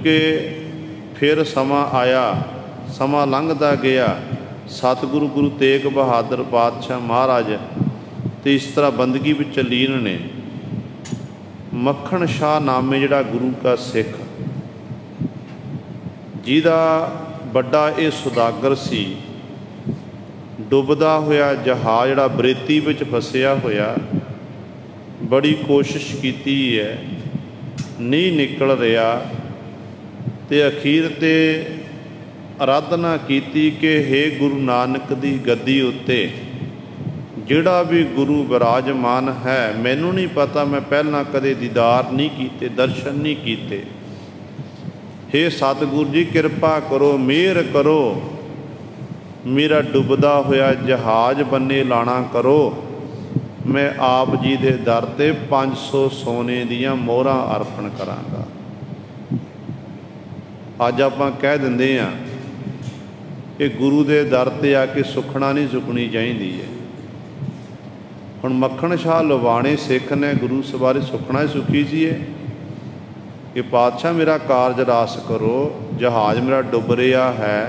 क्योंकि फिर समा आया, समा लंघदा गया, सतगुरु गुरु तेग बहादुर पातशाह महाराज तो इस तरह बंदगी विच लीन ने। मक्खण शाह नामे जिहड़ा गुरु का सिख, जिहदा बड़ा ये सुदागर सी, डुबदा होया जहाज जिहड़ा बरेती विच फसिया होया, बड़ी कोशिश की है, नहीं निकल रहा, ते अखीर ते आराधना की कि हे गुरु नानक दी गद्दी उत्ते जिहड़ा भी गुरु विराजमान है, मैनू नहीं पता, मैं पहला कदे दीदार नहीं कीते, दर्शन नहीं कीते, हे सतगुरु जी कृपा करो, मेहर करो, मेरा डुबदा होया जहाज बन्ने लाना करो, मैं आप जी दे दर ते 500 सोने दियां मोहरां अर्पण करांगा। अज आपां कह दिंदे आ कि गुरु दे दर ते आके सुखना नहीं सुखनी चाहिदी है। हुण मक्खण शाह लुबाणे सिख ने गुरु सवारे सुखना सुखी सी है कि पातशाह मेरा कारज रास करो, जहाज मेरा डुब रहा है,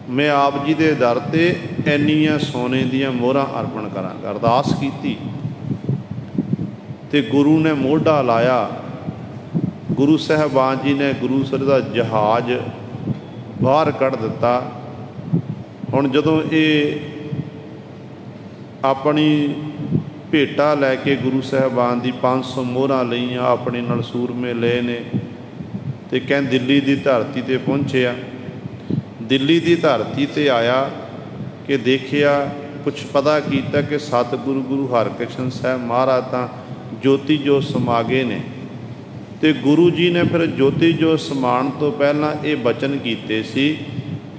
मैं आप जी दे दर ते इन्नियां सोने दियां मोहरां अर्पण करांगा। अरदास कीती ते गुरु ने मोढा लाया, गुरु साहबान जी ने गुरु सर दा जहाज बाहर कढ़ दिता। हुण जदों ये अपनी भेटा लैके गुरु साहबान दी 500 मोहरां लईआं, अपने नाल सूरमे लए ने, ते कहं दिल्ली दी धरती ते पहुंचिया। दिल्ली की धरती ते आया कि देखिया, कुछ पता किया कि सतगुरु गुरु हरकृष्ण साहब महाराज तो ज्योति जो समा गए ने। तो गुरु जी ने फिर ज्योति जो समान तो पहला ये बचन किए सी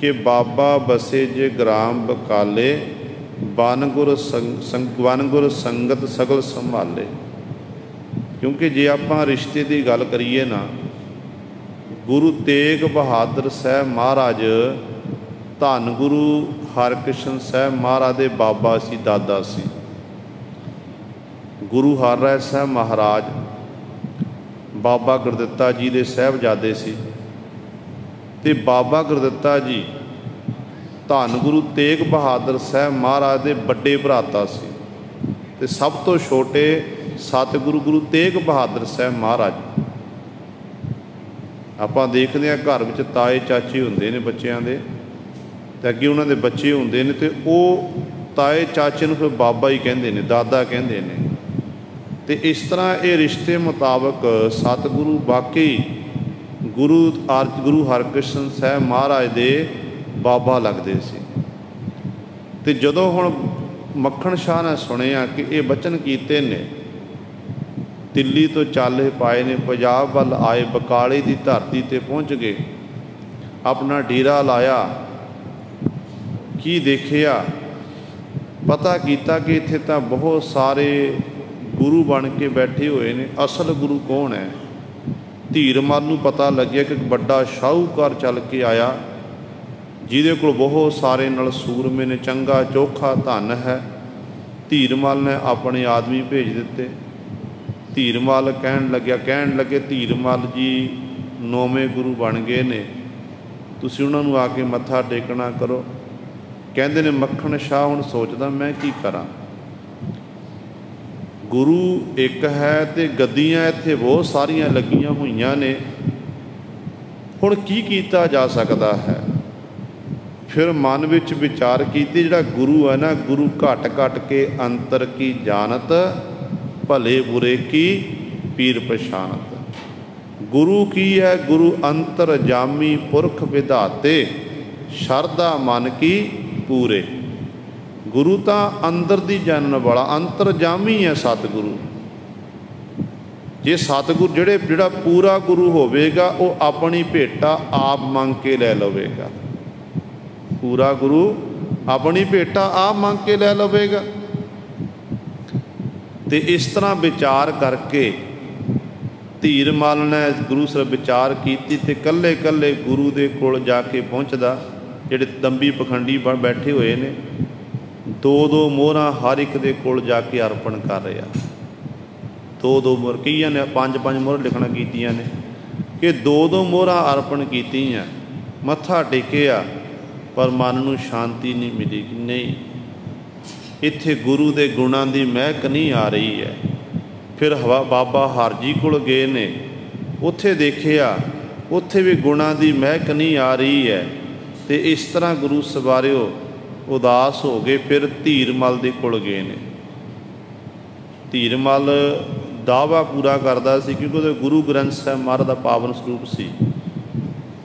कि बाबा बसे जे ग्राम बकाले, बन गुर संगत सगल संभाले। क्योंकि जे आप रिश्ते की गल करिए ना, गुरु तेग बहादुर साहब महाराज धन गुरु हरकृष्ण साहब महाराज दे बाबा सी, दादा सी। गुरु हर राय साहब महाराज बाबा गुरदित्ता जी दे साहबजादे सी, ते बाबा गुरदित्ता जी धन गुरु तेग बहादुर साहब महाराज दे बड़े भराता सी, ते सब तो छोटे सतगुरु गुरु तेग बहादुर साहब महाराज। आपां देखते हैं घर में ताए चाचे होंदे ने बच्चों के, तो अगे उन्होंने बच्चे होंदे ने, तो वो ताए चाचे नूं फिर बाबा ही कहंदे ने, दादा कहंदे ने। तो इस तरह ये रिश्ते मुताबक सतगुरु वाकई गुरु हरकृष्ण साहब महाराज दे बाबा लगते सी। ते जदों हुण मक्खण शाह ने सुनिया कि ये बचन कीते ने, दिल्ली तो चाले पाए ने, पंजाब वाल आए, बकाले की धरती ते पहुँच गए, अपना डेरा लाया। की देखिया, पता किया कि इत्थे तां बहुत सारे गुरु बन के बैठे हुए ने। असल गुरु कौन है? धीरमल नूं पता लग्या कि एक बड़ा शाहूकार चल के आया, जिहदे कोल बहुत सारे नल सूरमे ने, चंगा चोखा धन है। धीरमल ने अपने आदमी भेज दिते। धीरमल कहन लगे धीरमल जी नौवें गुरु बन गए ने, तुसीं उन्हां नूं आके मत्था टेकना करो। कहंदे ने मक्खण शाह हुण सोचदा मैं की करा, गुरु एक है ते गद्दियां इत्थे बहुत सारियां लगियां होईयां ने, हुण की कीता जा सकदा है। फिर मन विच विचार कीती, जिहड़ा गुरु है ना, गुरु घट घट के अंतर की जानत, भले बुरे की पीर पछानत। गुरु की है? गुरु अंतर जामी पुरख विधाते, शरदा मन की पूरे। गुरु तो अंदर दी जानन वाला, अंतर जामी है सतगुरु। जे सतगुरु जिहड़ा पूरा गुरु होवेगा, वो अपनी भेटा आप मंग के लै लवेगा। पूरा गुरु अपनी भेटा आप मंग के लै लवेगा। तो इस तरह विचार करके धीरमल ने गुरु सर विचार की, कल्ले कल्ले गुरु दे कोल जाके पहुँचदा। जिहड़े दंबी पखंडी बैठे हुए ने, दो दो मोहरां हर एक दे कोल जाके अर्पण कर रहा। दो दो मोहर, कईयां ने 5-5 मोहर लिखना कीतियां ने, कि दो दो मोहरां अर्पण कीतियां, मत्था टेकिया, पर मन नूं शांति नहीं मिली। नहीं, इत्थे गुरु दे गुणां दी महक नहीं आ रही है। फिर बाबा हरजी कोल गए ने, उत्थे देखिया, उत्थे भी गुणां दी महक नहीं आ रही है। तो इस तरह गुरु सवारिओ उदास हो गए। फिर धीरमल दे कोल गए ने। धीरमल दावा पूरा करता सी, क्योंकि वो गुरु ग्रंथ साहिब महाराज का पावन स्वरूप सी,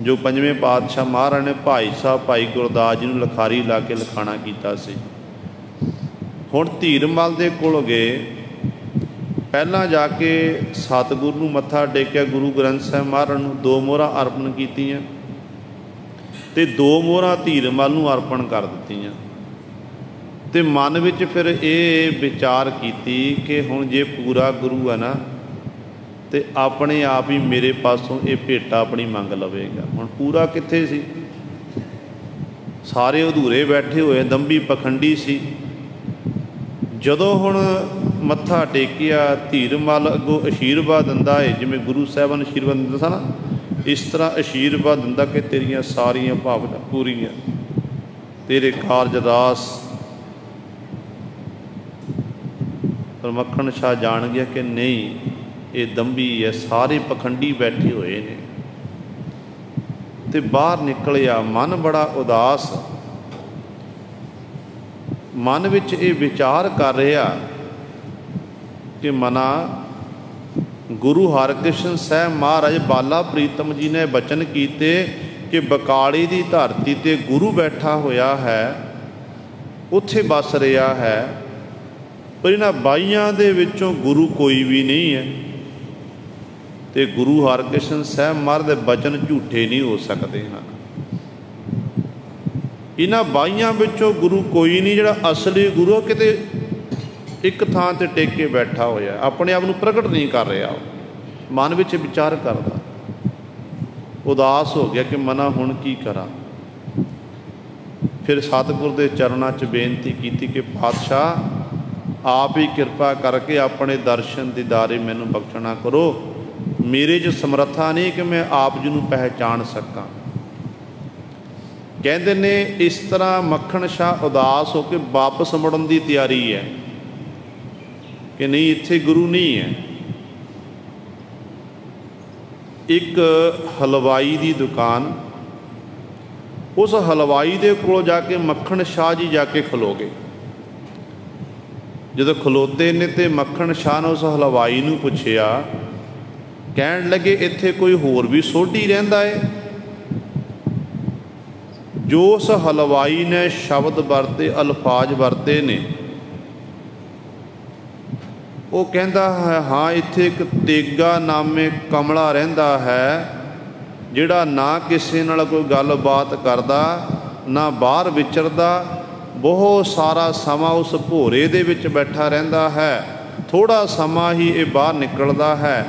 जो पंजवें पातशाह महाराज ने भाई साहब भाई गुरदास जी नूं लिखारी ला के लिखाणा कीता सी। हुण धीरमल दे कोल गए, पहलां जाके सतगुरु नूं मत्था टेकिया, गुरु ग्रंथ साहिब महाराज नूं दो मोहरां अर्पण कीतियां ते दो मोहरां धीरमल नूं अर्पण कर दित्तियां। ते मन विच फिर ये विचार कीती कि हुण जे पूरा गुरु है ना, तो अपने आप ही मेरे पासों ये भेटा अपनी मंग लवेगा। हुण पूरा कित्थे सी, सारे अधूरे बैठे हुए, दंभी पखंडी सी। जदों हुण मत्था टेकिया, धीरमल अगों आशीर्वाद दिंदा है, जिवें गुरु साहिबान आशीर्वाद दिंदा सा ना, इस तरह आशीर्वाद दिंदा कि तेरियां सारियां भावनां पूरीआं, तेरे कारज रास। पर मक्खण शाह जान गया कि नहीं, ये दंभी है, सारे पखंडी बैठे हुए ने। तो बाहर निकलिया, मन बड़ा उदास, मन विच ये विचार कर रहा कि मना गुरु हरकृष्ण साहिब महाराज बाला प्रीतम जी ने बचन कीते कि बकाली की धरती ते गुरु बैठा होया है, उत्थे बस रहा है, पर इन्हां बाईयां दे विचों गुरु कोई भी नहीं है। तो गुरु हरकृष्ण साहिब महाराज दे बचन झूठे नहीं हो सकते हैं। इन्हां बाईयां विचों गुरु कोई नहीं, जिहड़ा असली गुरु किते एक थां ते टेक के बैठा होया, अपने आप नूं प्रगट नहीं कर रहा। मन विच विचार करदा, उदास हो गया कि मना हुण की करा। फिर सतगुर दे चरणां च बेनती की कि पातशाह आप ही कृपा करके अपने दर्शन दीदारे मैनूं बख्शना करो, मेरे च समर्था नहीं कि मैं आप जी नूं पहचान सकां। कहते ने इस तरह मक्खण शाह उदास होकर वापस मुड़न की तैयारी है कि नहीं, इत्थे गुरु नहीं है। एक हलवाई की दुकान, उस हलवाई दे कोल जाके मक्खण शाह जी जाके खलो गए। जदों खलोते ने तो मक्खण शाह ने उस हलवाई नूं पुछया, कहण लगे इत्थे कोई होर भी सोढी रहिंदा है? जो उस हलवाई ने शब्द वरते, अल्फाज वरते ने, वो कहता है हाँ, इत्थे एक तेगा नामे कमला रहिंदा है, जिहड़ा ना किसी नाल कोई गलबात करदा, ना बाहर विचरदा, बहुत सारा समा उस भोरे दे विच बैठा रहिंदा है, थोड़ा समा ही ये बाहर निकलदा है।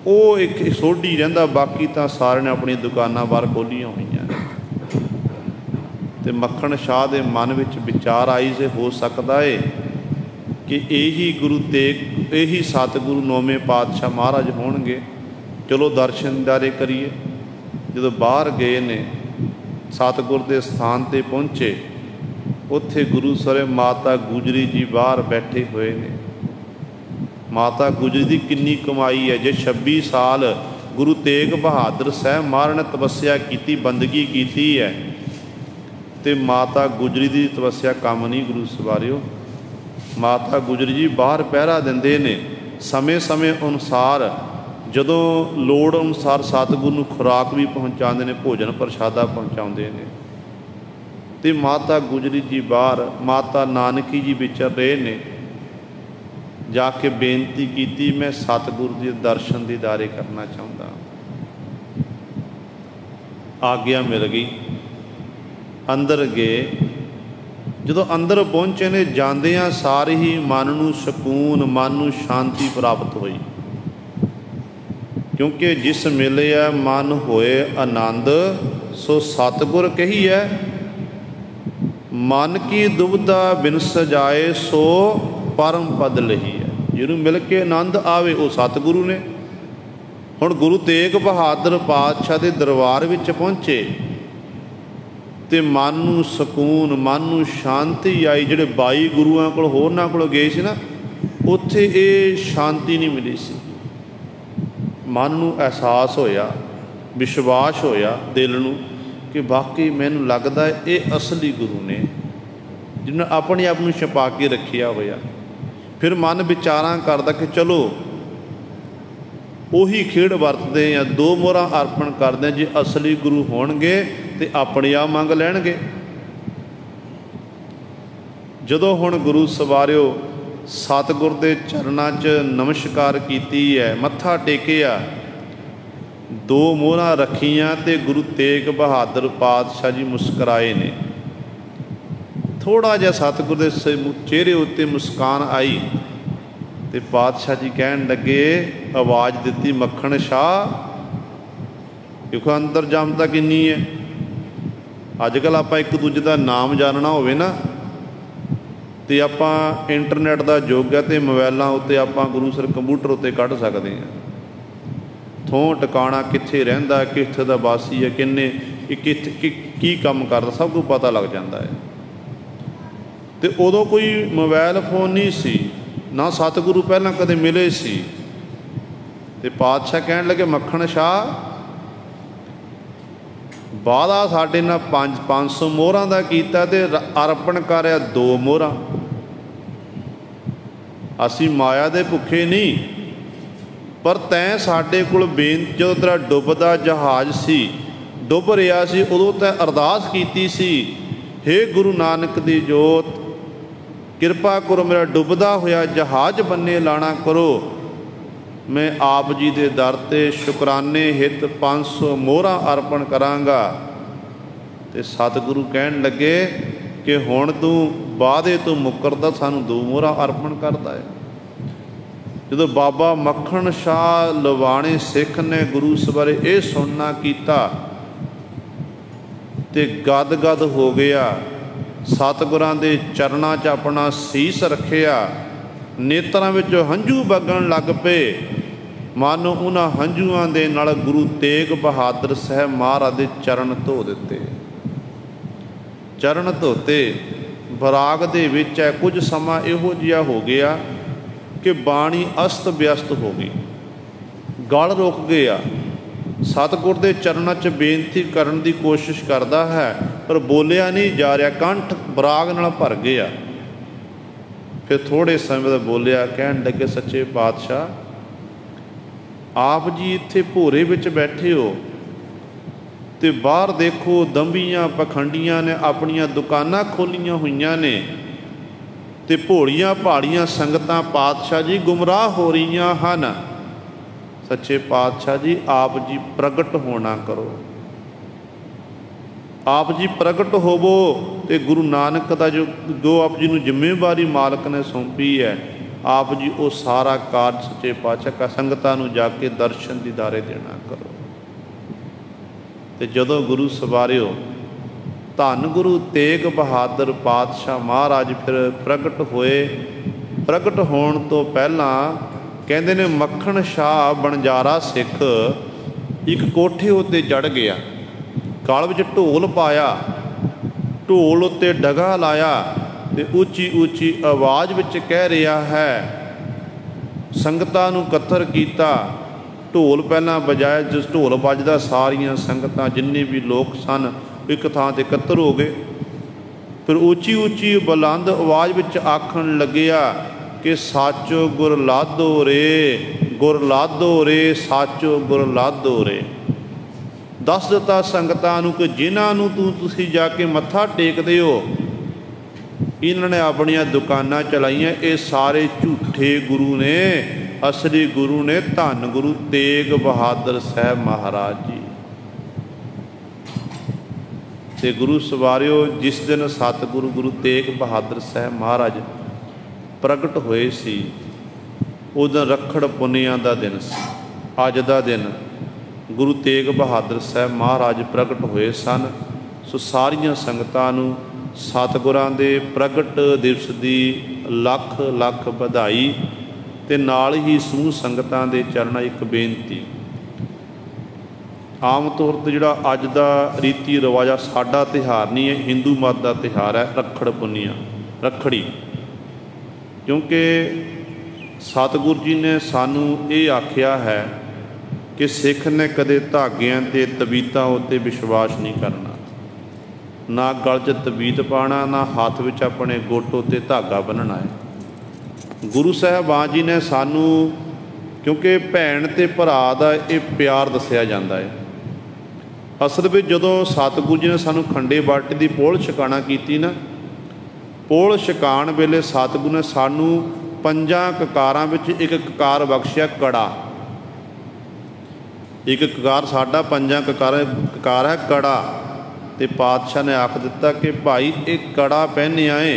वो एक सोढी रहिंदा, बाकी तो सारे ने अपनी दुकानां बाहर खोलियां होईयां ने। ते मक्खण शाह दे मन विच विचार आई से हो सकता है कि यही गुरु तेग, यही सतगुरु नौवें पातशाह महाराज होणगे, चलो दर्शन दीदारे करिए। जदों बाहर गए ने, सतगुर के स्थान पर पहुँचे, उत्थे गुरु सरे माता गुजरी जी बाहर बैठे हुए ने। माता गुजरी की कितनी कमाई है, जे 26 साल गुरु तेग बहादुर साहब महाराज ने तपस्या की, बंदगी की है, तो माता गुजरी की तपस्या कम नहीं। गुरु सवारियो, माता गुजरी जी बाहर पहरा देंदे ने, समय समय अनुसार जदों लोड़ अनुसार सतगुरु नूं खुराक भी पहुँचाते हैं, भोजन प्रशादा पहुँचाते हैं। तो माता गुजरी जी बाहर, माता नानकी जी विचर रहे ने, जाके बेनती की, मैं सतगुरु के दर्शन दीदारे करना चाहता। आग्या मिल गई, अंदर गए। जदों अंदर पहुँचे ने, जांदियां सार ही मन नूं सकून, मन नूं शांति प्राप्त हुई, क्योंकि जिस मिलिया मन होए आनंद, सो सतगुर कही है, मन की दुविधा बिनस जाए, सो परम पद लही है। जिन्हों मिल के आनंद आवे वो सतगुरु ने। ਹੁਣ ਗੁਰੂ ਤੇਗ ਬਹਾਦਰ ਪਾਤਸ਼ਾਹ ਦੇ ਦਰਬਾਰ ਵਿੱਚ ਪਹੁੰਚੇ ਤੇ ਮਨ ਨੂੰ ਸਕੂਨ, ਮਨ ਨੂੰ ਸ਼ਾਂਤੀ ਆਈ। ਜਿਹੜੇ 22 ਗੁਰੂਆਂ ਕੋਲ ਹੋਰਨਾਂ ਕੋਲ ਗਏ ਸੀ ਨਾ, ਉੱਥੇ ਇਹ ਸ਼ਾਂਤੀ ਨਹੀਂ ਮਿਲੀ ਸੀ। ਮਨ ਨੂੰ ਅਹਿਸਾਸ ਹੋਇਆ, ਵਿਸ਼ਵਾਸ ਹੋਇਆ ਦਿਲ ਨੂੰ ਕਿ ਵਾਕਈ ਮੈਨੂੰ ਲੱਗਦਾ ਇਹ ਅਸਲੀ ਗੁਰੂ ਨੇ, ਜਿਹਨਾਂ ਆਪਣੇ ਆਪ ਨੂੰ ਛੁਪਾ ਕੇ ਰੱਖਿਆ ਹੋਇਆ। ਫਿਰ ਮਨ ਵਿਚਾਰਾਂ ਕਰਦਾ ਕਿ ਚਲੋ ਉਹੀ ਖੇਡ ਵਰਤਦੇ ਜਾਂ 2 ਮੋਹਰਾਂ ਅਰਪਣ ਕਰਦੇ। ਜੇ ਅਸਲੀ ਗੁਰੂ ਹੋਣਗੇ ਤੇ ਆਪਣੇ ਆਪ ਮੰਗ ਲੈਣਗੇ। ਜਦੋਂ ਹੁਣ ਗੁਰੂ ਸਵਾਰਿਓ ਸਤਿਗੁਰ ਦੇ ਚਰਨਾਂ 'ਚ ਨਮਸਕਾਰ ਕੀਤੀ ਹੈ, ਮੱਥਾ ਟੇਕਿਆ, 2 ਮੋਹਰਾਂ ਰੱਖੀਆਂ ਤੇ ਗੁਰੂ ਤੇਗ ਬਹਾਦਰ ਪਾਤਸ਼ਾਹ ਜੀ ਮੁਸਕਰਾਏ ਨੇ। ਥੋੜ੍ਹਾ ਜਿਹਾ ਸਤਿਗੁਰ ਦੇ ਚਿਹਰੇ ਉੱਤੇ ਮੁਸਕਾਨ ਆਈ ਤੇ ਪਾਤਸ਼ਾਹ ਜੀ ਕਹਿਣ ਲੱਗੇ, ਆਵਾਜ਼ ਦਿੱਤੀ, ਮੱਖਣ ਸ਼ਾਹ। ਦੇਖੋ ਅੰਦਰ ਜਾਮਤਾ ਕਿੰਨੀ ਹੈ। ਅੱਜ ਕੱਲ੍ਹ ਆਪਾਂ ਇੱਕ ਦੂਜੇ ਦਾ ਨਾਮ ਜਾਣਨਾ ਹੋਵੇ ਨਾ, ਤੇ ਆਪਾਂ ਇੰਟਰਨੈਟ ਦਾ ਯੁੱਗ ਹੈ ਤੇ ਮੋਬਾਇਲਾਂ ਉੱਤੇ ਆਪਾਂ ਗੁਰੂ ਸਰ ਕੰਪਿਊਟਰ ਉੱਤੇ ਕੱਢ ਸਕਦੇ ਹਾਂ। ਥੋਂ ਟਿਕਾਣਾ, ਕਿੱਥੇ ਰਹਿੰਦਾ, ਕਿੱਥੇ ਦਾ ਵਾਸੀ ਹੈ, ਕਿੰਨੇ ਕੀ ਕੰਮ ਕਰਦਾ, ਸਭ ਕੁਝ ਪਤਾ ਲੱਗ ਜਾਂਦਾ ਹੈ। ਤੇ ਉਦੋਂ ਕੋਈ ਮੋਬਾਇਲ ਫੋਨ ਨਹੀਂ ਸੀ, ਨਾ ਸਤਿਗੁਰੂ ਪਹਿਲਾਂ ਕਦੇ ਮਿਲੇ ਸੀ। ਤੇ ਪਾਤਸ਼ਾਹ ਕਹਿਣ ਲੱਗੇ, ਮੱਖਣ ਸ਼ਾਹ, ਵਾਅਦਾ ਸਾਡੇ ਨਾਲ 500 ਮੋਹਰਾਂ ਦਾ ਕੀਤਾ ਤੇ ਅਰਪਣ ਕਰਿਆ 2 ਮੋਹਰਾਂ। ਅਸੀਂ ਮਾਇਆ ਦੇ ਭੁੱਖੇ ਨਹੀਂ, ਪਰ ਤੈਂ ਸਾਡੇ ਕੋਲ ਬੇਨਤੀ, ਜਦੋਂ ਤੇਰਾ ਡੁੱਬਦਾ ਜਹਾਜ਼ ਸੀ, ਡੁੱਬ ਰਿਹਾ ਸੀ, ਉਦੋਂ ਤੈਂ ਅਰਦਾਸ ਕੀਤੀ ਸੀ, ਹੇ ਗੁਰੂ ਨਾਨਕ ਦੀ ਜੋਤ, ਕਿਰਪਾ ਕਰੋ ਮੇਰਾ ਡੁੱਬਦਾ ਹੋਇਆ ਜਹਾਜ਼ ਬੰਨੇ ਲਾਣਾ ਕਰੋ। ਮੈਂ ਆਪ ਜੀ ਦੇ ਦਰ 'ਤੇ ਸ਼ੁਕਰਾਨੇ ਹਿੱਤ 500 ਮੋਹਰਾਂ ਅਰਪਣ ਕਰਾਂਗਾ। ਤੇ ਸਤਿਗੁਰੂ ਕਹਿਣ ਲੱਗੇ ਕਿ ਹੁਣ ਤੂੰ ਵਾਅਦੇ ਤੋਂ ਮੁੱਕਰਦਾ, ਸਾਨੂੰ 2 ਮੋਹਰਾਂ ਅਰਪਣ ਕਰਦਾ ਹੈ। ਜਦੋਂ ਬਾਬਾ ਮੱਖਣ ਸ਼ਾਹ ਲਵਾਣੇ ਸਿੱਖ ਨੇ ਗੁਰੂ ਸਵਾਰੇ ਇਹ ਸੁਣਨਾ ਕੀਤਾ ਤੇ ਗਦ ਹੋ ਗਿਆ। ਸਤਿਗੁਰਾਂ ਦੇ ਚਰਨਾਂ 'ਚ ਆਪਣਾ ਸੀਸ ਰੱਖਿਆ, ਨੇਤਰਾਂ ਵਿੱਚੋਂ ਹੰਝੂ ਵਗਣ ਲੱਗ ਪਏ। ਮਨ ਉਹਨਾਂ ਹੰਝੂਆਂ ਦੇ ਨਾਲ ਗੁਰੂ ਤੇਗ ਬਹਾਦਰ ਸਾਹਿਬ ਮਹਾਰਾਜ ਦੇ ਚਰਨ ਧੋ ਦਿੱਤੇ। ਚਰਨ ਧੋਤੇ, ਬਰਾਗ ਦੇ ਵਿੱਚ ਹੈ। ਕੁਝ ਸਮਾਂ ਇਹੋ ਜਿਹਾ ਹੋ ਗਿਆ ਕਿ ਬਾਣੀ ਅਸਤ ਵਿਅਸਤ ਹੋ ਗਈ, ਗਲ ਰੁਕ ਗਿਆ। ਸਤਿਗੁਰ ਦੇ ਚਰਨਾਂ 'ਚ ਬੇਨਤੀ ਕਰਨ ਦੀ ਕੋਸ਼ਿਸ਼ ਕਰਦਾ ਹੈ, ਪਰ ਬੋਲਿਆ ਨਹੀਂ ਜਾ ਰਿਹਾ, ਕੰਠ ਬਰਾਗ ਨਾਲ ਭਰ ਗਿਆ। ਫਿਰ ਥੋੜ੍ਹੇ ਸਮੇਂ ਬਾਅਦ ਬੋਲਿਆ, ਕਹਿਣ ਲੱਗੇ, ਸੱਚੇ ਪਾਤਸ਼ਾਹ, ਆਪ ਜੀ ਇੱਥੇ ਭੋਰੇ ਵਿੱਚ ਬੈਠੇ ਹੋ ਤੇ ਬਾਹਰ ਦੇਖੋ ਦੰਭੀਆਂ ਪਖੰਡੀਆਂ ਨੇ ਆਪਣੀਆਂ ਦੁਕਾਨਾਂ ਖੋਲ੍ਹੀਆਂ ਹੋਈਆਂ ਨੇ ਤੇ ਭੋਲੀਆਂ ਭਾਲੀਆਂ ਸੰਗਤਾਂ ਪਾਤਸ਼ਾਹ ਜੀ ਗੁੰਮਰਾਹ ਹੋ ਰਹੀਆਂ ਹਨ। ਸੱਚੇ ਪਾਤਸ਼ਾਹ ਜੀ, ਆਪ ਜੀ ਪ੍ਰਗਟ ਹੋਣਾ ਕਰੋ, ਆਪ ਜੀ ਪ੍ਰਗਟ ਹੋਵੋ ਤੇ ਗੁਰੂ ਨਾਨਕ ਦਾ ਜੋ ਆਪ ਜੀ ਨੂੰ ਜ਼ਿੰਮੇਵਾਰੀ ਮਾਲਕ ਨੇ ਸੌਂਪੀ ਹੈ, ਆਪ ਜੀ ਉਹ ਸਾਰਾ ਕਾਰਜ ਸੱਚੇ ਪਾਤਸ਼ਾਹ ਸੰਗਤਾਂ ਨੂੰ ਜਾ ਕੇ ਦਰਸ਼ਨ ਦੀਦਾਰੇ ਦੇਣਾ ਕਰੋ। ਤੇ ਜਦੋਂ ਗੁਰੂ ਸਵਾਰਿਓ ਧੰਨ ਗੁਰੂ ਤੇਗ ਬਹਾਦਰ ਪਾਤਸ਼ਾਹ ਮਹਾਰਾਜ ਫਿਰ ਪ੍ਰਗਟ ਹੋਏ। ਪ੍ਰਗਟ ਹੋਣ ਤੋਂ ਪਹਿਲਾਂ ਕਹਿੰਦੇ ਨੇ ਮੱਖਣ ਸ਼ਾਹ ਬਣਜਾਰਾ ਸਿੱਖ ਇੱਕ ਕੋਠੇ ਉੱਤੇ ਚੜ੍ਹ ਗਿਆ, ਗਲ ਵਿੱਚ ਢੋਲ ਪਾਇਆ, ਢੋਲ ਉੱਤੇ ਡਗਾ ਲਾਇਆ ਤੇ ਉੱਚੀ ਉੱਚੀ ਆਵਾਜ਼ ਵਿੱਚ ਕਹਿ ਰਿਹਾ ਹੈ। ਸੰਗਤਾਂ ਨੂੰ ਇਕੱਤਰ ਕੀਤਾ, ਢੋਲ ਪਹਿਲਾਂ ਵਜਾਇਆ। ਜਿਸ ਢੋਲ ਵੱਜਦਾ ਸਾਰੀਆਂ ਸੰਗਤਾਂ ਜਿੰਨੇ ਵੀ ਲੋਕ ਸਨ ਇੱਕ ਥਾਂ 'ਤੇ ਇਕੱਤਰ ਹੋ ਗਏ। ਫਿਰ ਉੱਚੀ ਉੱਚੀ ਬੁਲੰਦ ਆਵਾਜ਼ ਵਿੱਚ ਆਖਣ ਲੱਗਿਆ ਕਿ ਸਾਚੋ ਗੁਰ ਲਾਧੋ ਰੇ, ਗੁਰ ਲਾਧੋ ਰੇ, ਸਾਚੋ ਗੁਰ ਲਾਧੋ ਰੇ। ਦੱਸ ਦਿੱਤਾ ਸੰਗਤਾਂ ਨੂੰ ਕਿ ਜਿਨ੍ਹਾਂ ਨੂੰ ਤੁਸੀਂ ਜਾ ਕੇ ਮੱਥਾ ਟੇਕਦੇ ਹੋ, ਇਹਨਾਂ ਨੇ ਆਪਣੀਆਂ ਦੁਕਾਨਾਂ ਚਲਾਈਆਂ, ਇਹ ਸਾਰੇ ਝੂਠੇ ਗੁਰੂ ਨੇ, ਅਸਲੀ ਗੁਰੂ ਨੇ ਧੰਨ ਗੁਰੂ ਤੇਗ ਬਹਾਦਰ ਸਾਹਿਬ ਮਹਾਰਾਜ ਜੀ। ਤੇ ਗੁਰੂ ਸਵਾਰਿਓ ਜਿਸ ਦਿਨ ਸਤਿਗੁਰੂ ਗੁਰੂ ਤੇਗ ਬਹਾਦਰ ਸਾਹਿਬ ਮਹਾਰਾਜ ਪ੍ਰਗਟ ਹੋਏ ਸੀ, ਉਸ ਦਿਨ ਰੱਖੜ ਪੁੰਨਿਆਂ ਦਾ ਦਿਨ ਸੀ। ਅੱਜ ਦਾ ਦਿਨ ਗੁਰੂ ਤੇਗ ਬਹਾਦਰ ਸਾਹਿਬ ਮਹਾਰਾਜ ਪ੍ਰਗਟ ਹੋਏ ਸਨ। ਸੋ ਸਾਰੀਆਂ ਸੰਗਤਾਂ ਨੂੰ ਸਤਿਗੁਰਾਂ ਦੇ ਪ੍ਰਗਟ ਦਿਵਸ ਦੀ ਲੱਖ ਲੱਖ ਵਧਾਈ। ਤੇ ਨਾਲ ਹੀ ਸਮੂਹ ਸੰਗਤਾਂ ਦੇ ਚਰਨਾਂ ਇੱਕ ਬੇਨਤੀ आम तौर पर जिहड़ा अज दा रीति रिवाज आ, साडा तिहार नहीं है, हिंदू मत का तिहार है रखड़ पुन्निया, रखड़ी। क्योंकि सतगुरु जी ने सानू ये आख्या है कि सिख ने कदे धागियां ते तबीतां उत्ते विश्वास नहीं करना, ना गल च तबीत पाना, ना हाथ विच अपने गुट उत्ते धागा बन्नना है। गुरु साहिबान जी ने सानू, क्योंकि भैन ते भरा दा ये प्यार दस्सिया जाता है। असल में जदों सतगुरु जी ने सानू खंडे बाटे की पोल छकाणा की ना, पोल छकाण वेले सतगुरु ने सानू 5 ककारां विच एक ककार बख्शिया कड़ा। एक ककार साडा 5 ककार है कड़ा, तो पातशाह ने आख दिता कि भाई एक कड़ा पहनिया है,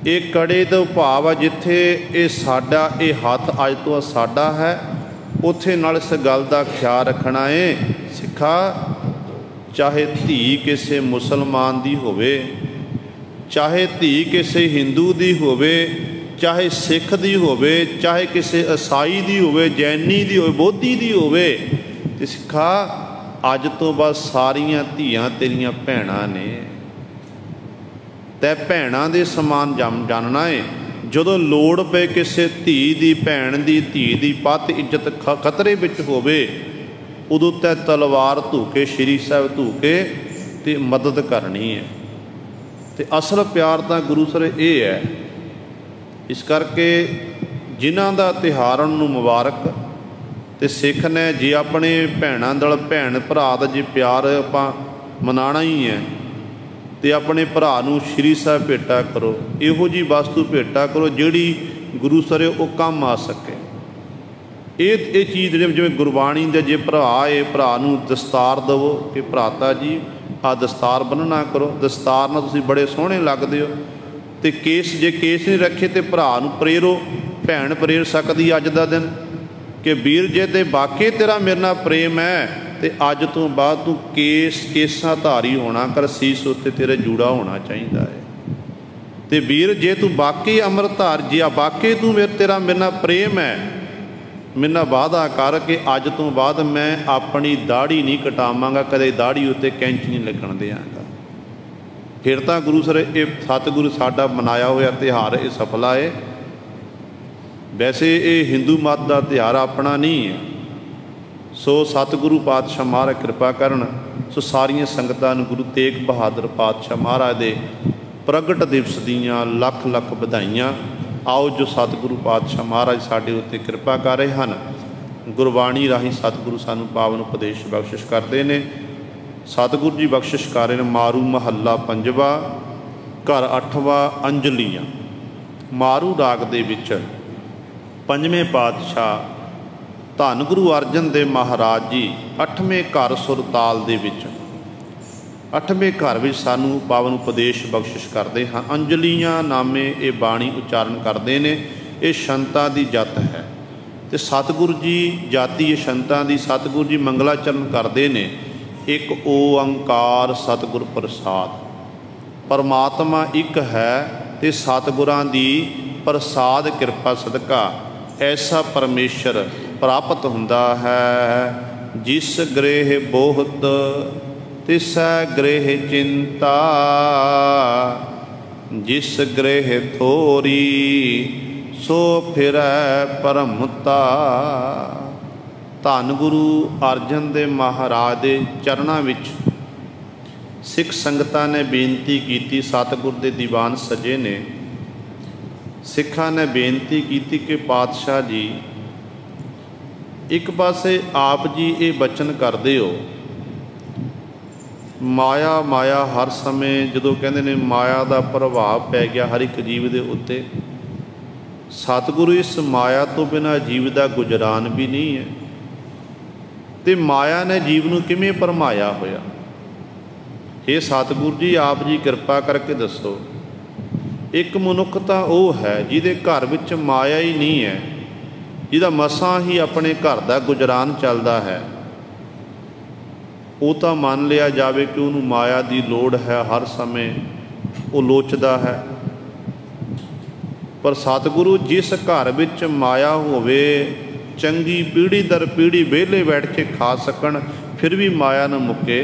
ये कड़े का भाव आ जिथे ये साडा ये हाथ अज तो साडा है, उत्थे नाल इस गल का ख्याल रखना है सिखा, चाहे धी किसी मुसलमान दी होवे, चाहे धी किसी हिंदू दी होवे, चाहे सिख दी होवे, चाहे किसी ईसाई दी होवे, जैनी दी होवे, बोधी दी होवे, ते सिखा अज तो बाद सारियां धीआं तेरियां भैणां ने, तै भैणां दे समान जानना है। जदों लोड़ पे किसी धी दी, भैण दी, धी दी पत इज्जत खतरे विच होवे, उदों तै तलवार धू के श्री साहिब धू के ते मदद करनी है। ते असल प्यार तां गुरु सर ये है। इस करके जिन्हां दा तिहार नूं मुबारक, ते सिख ने जे अपने भैणां दल भैण भरा दा जे प्यार आपां मनाना ही है, तो अपने भरा नूं श्री साहिब भेटा करो, इहो जी वस्तु भेटा करो जिहड़ी गुरु सरे वो काम आ सके। ये चीज़ जिवें गुरबाणी दे जे भरा है, भरा नूं दस्तार दवो कि भराता जी आ दस्तार बन्नना करो, दस्तार नाल तुसीं बड़े सोहणे लगदे हो, तो केस जे केस नहीं रखे तो भरा नूं प्रेरो, भैण प्रेर सकदी अज दा दिन कि वीर जे ते वाकई तेरा मेरे नाल प्रेम है, तो अज तो बाद तू केसा धारी होना कर, सीस उत्ते तेरे जूड़ा होना चाहिए है। तो वीर जे तू वाकई अमृतधार, जे वाकई तू तेरा मेरे नाल प्रेम है, मेरे नाल वादा कर कि अज तो बाद मैं अपनी दाढ़ी नहीं कटावांगा, कदे दाढ़ी उत्ते कैंची नहीं लगन देंगा। फिर तो गुरु सर ये सतगुरु साडा मनाया होया तिहार ये सफला है। वैसे ये हिंदू मत का तिहार अपना नहीं है। सो सतगुरु पातशाह महाराज कृपा करन, सो सारिया संगतां नूं गुरु तेग बहादुर पातशाह महाराज दे प्रगट दिवस दीयां लख लख बधाइयां। आओ जो सतगुरु पातशाह महाराज साडे उत्ते कृपा कर रहे हैं। गुरबाणी राही सतगुरु सानू पावन उपदेश बख्शिश करते हैं। सतगुरु जी बख्शिश कर रहे हैं। मारू महला पंजवा, घर 8वां, अंजलियां। मारू राग दे विच पंजवें पातशाह धन गुरु अर्जन देव महाराज जी 8वें घर सुर ताल दे विच 8वें घर विच सानू पावन उपदेश बख्शिश करते हैं। अंजलियां नामे ये बाणी उच्चारण करते हैं। ये संतां दी जत है, तो सतगुरु जी जाति ये संतां दी। सतगुरु जी मंगलाचरण करते हैं। एक ओंकार सतगुर प्रसाद, परमात्मा एक है, तो सतगुरां दी प्रसाद कृपा सदका ऐसा परमेश्वर प्राप्त हुंदा है। जिस गृह बोहत तिसै गृह चिंता, जिस गृह थोरी सो फिरै परमता। धन गुरु अर्जन देव महाराज के चरणों विच सिख संगतां ने बेनती की। सतगुर के दीवान सजे ने सिखा ने बेनती की कि पातशाह जी एक पासे आप जी ये बचन करते हो, माया माया हर समय जदों कहते ने माया का प्रभाव पै गया हर एक जीव के उत्ते। सतगुरु इस माया तो बिना जीव का गुजरान भी नहीं है, तो माया ने जीव नूं किवें भरमाया होया। हे सतगुरु जी आप जी कृपा करके दसो। एक मनुख तो वह है जिहदे घर विच माया ही नहीं है, जिहदा मसां ही अपने घर का गुजरान चलता है। वो तो मान लिया जाए कि उन्होंने माया की लोड़ है, हर समय वो लोचदा है। पर सतगुरु जिस घर विच माया होवे चंगी पीढ़ी दर पीढ़ी वेले बैठ के खा सकन, फिर भी माया न मुके।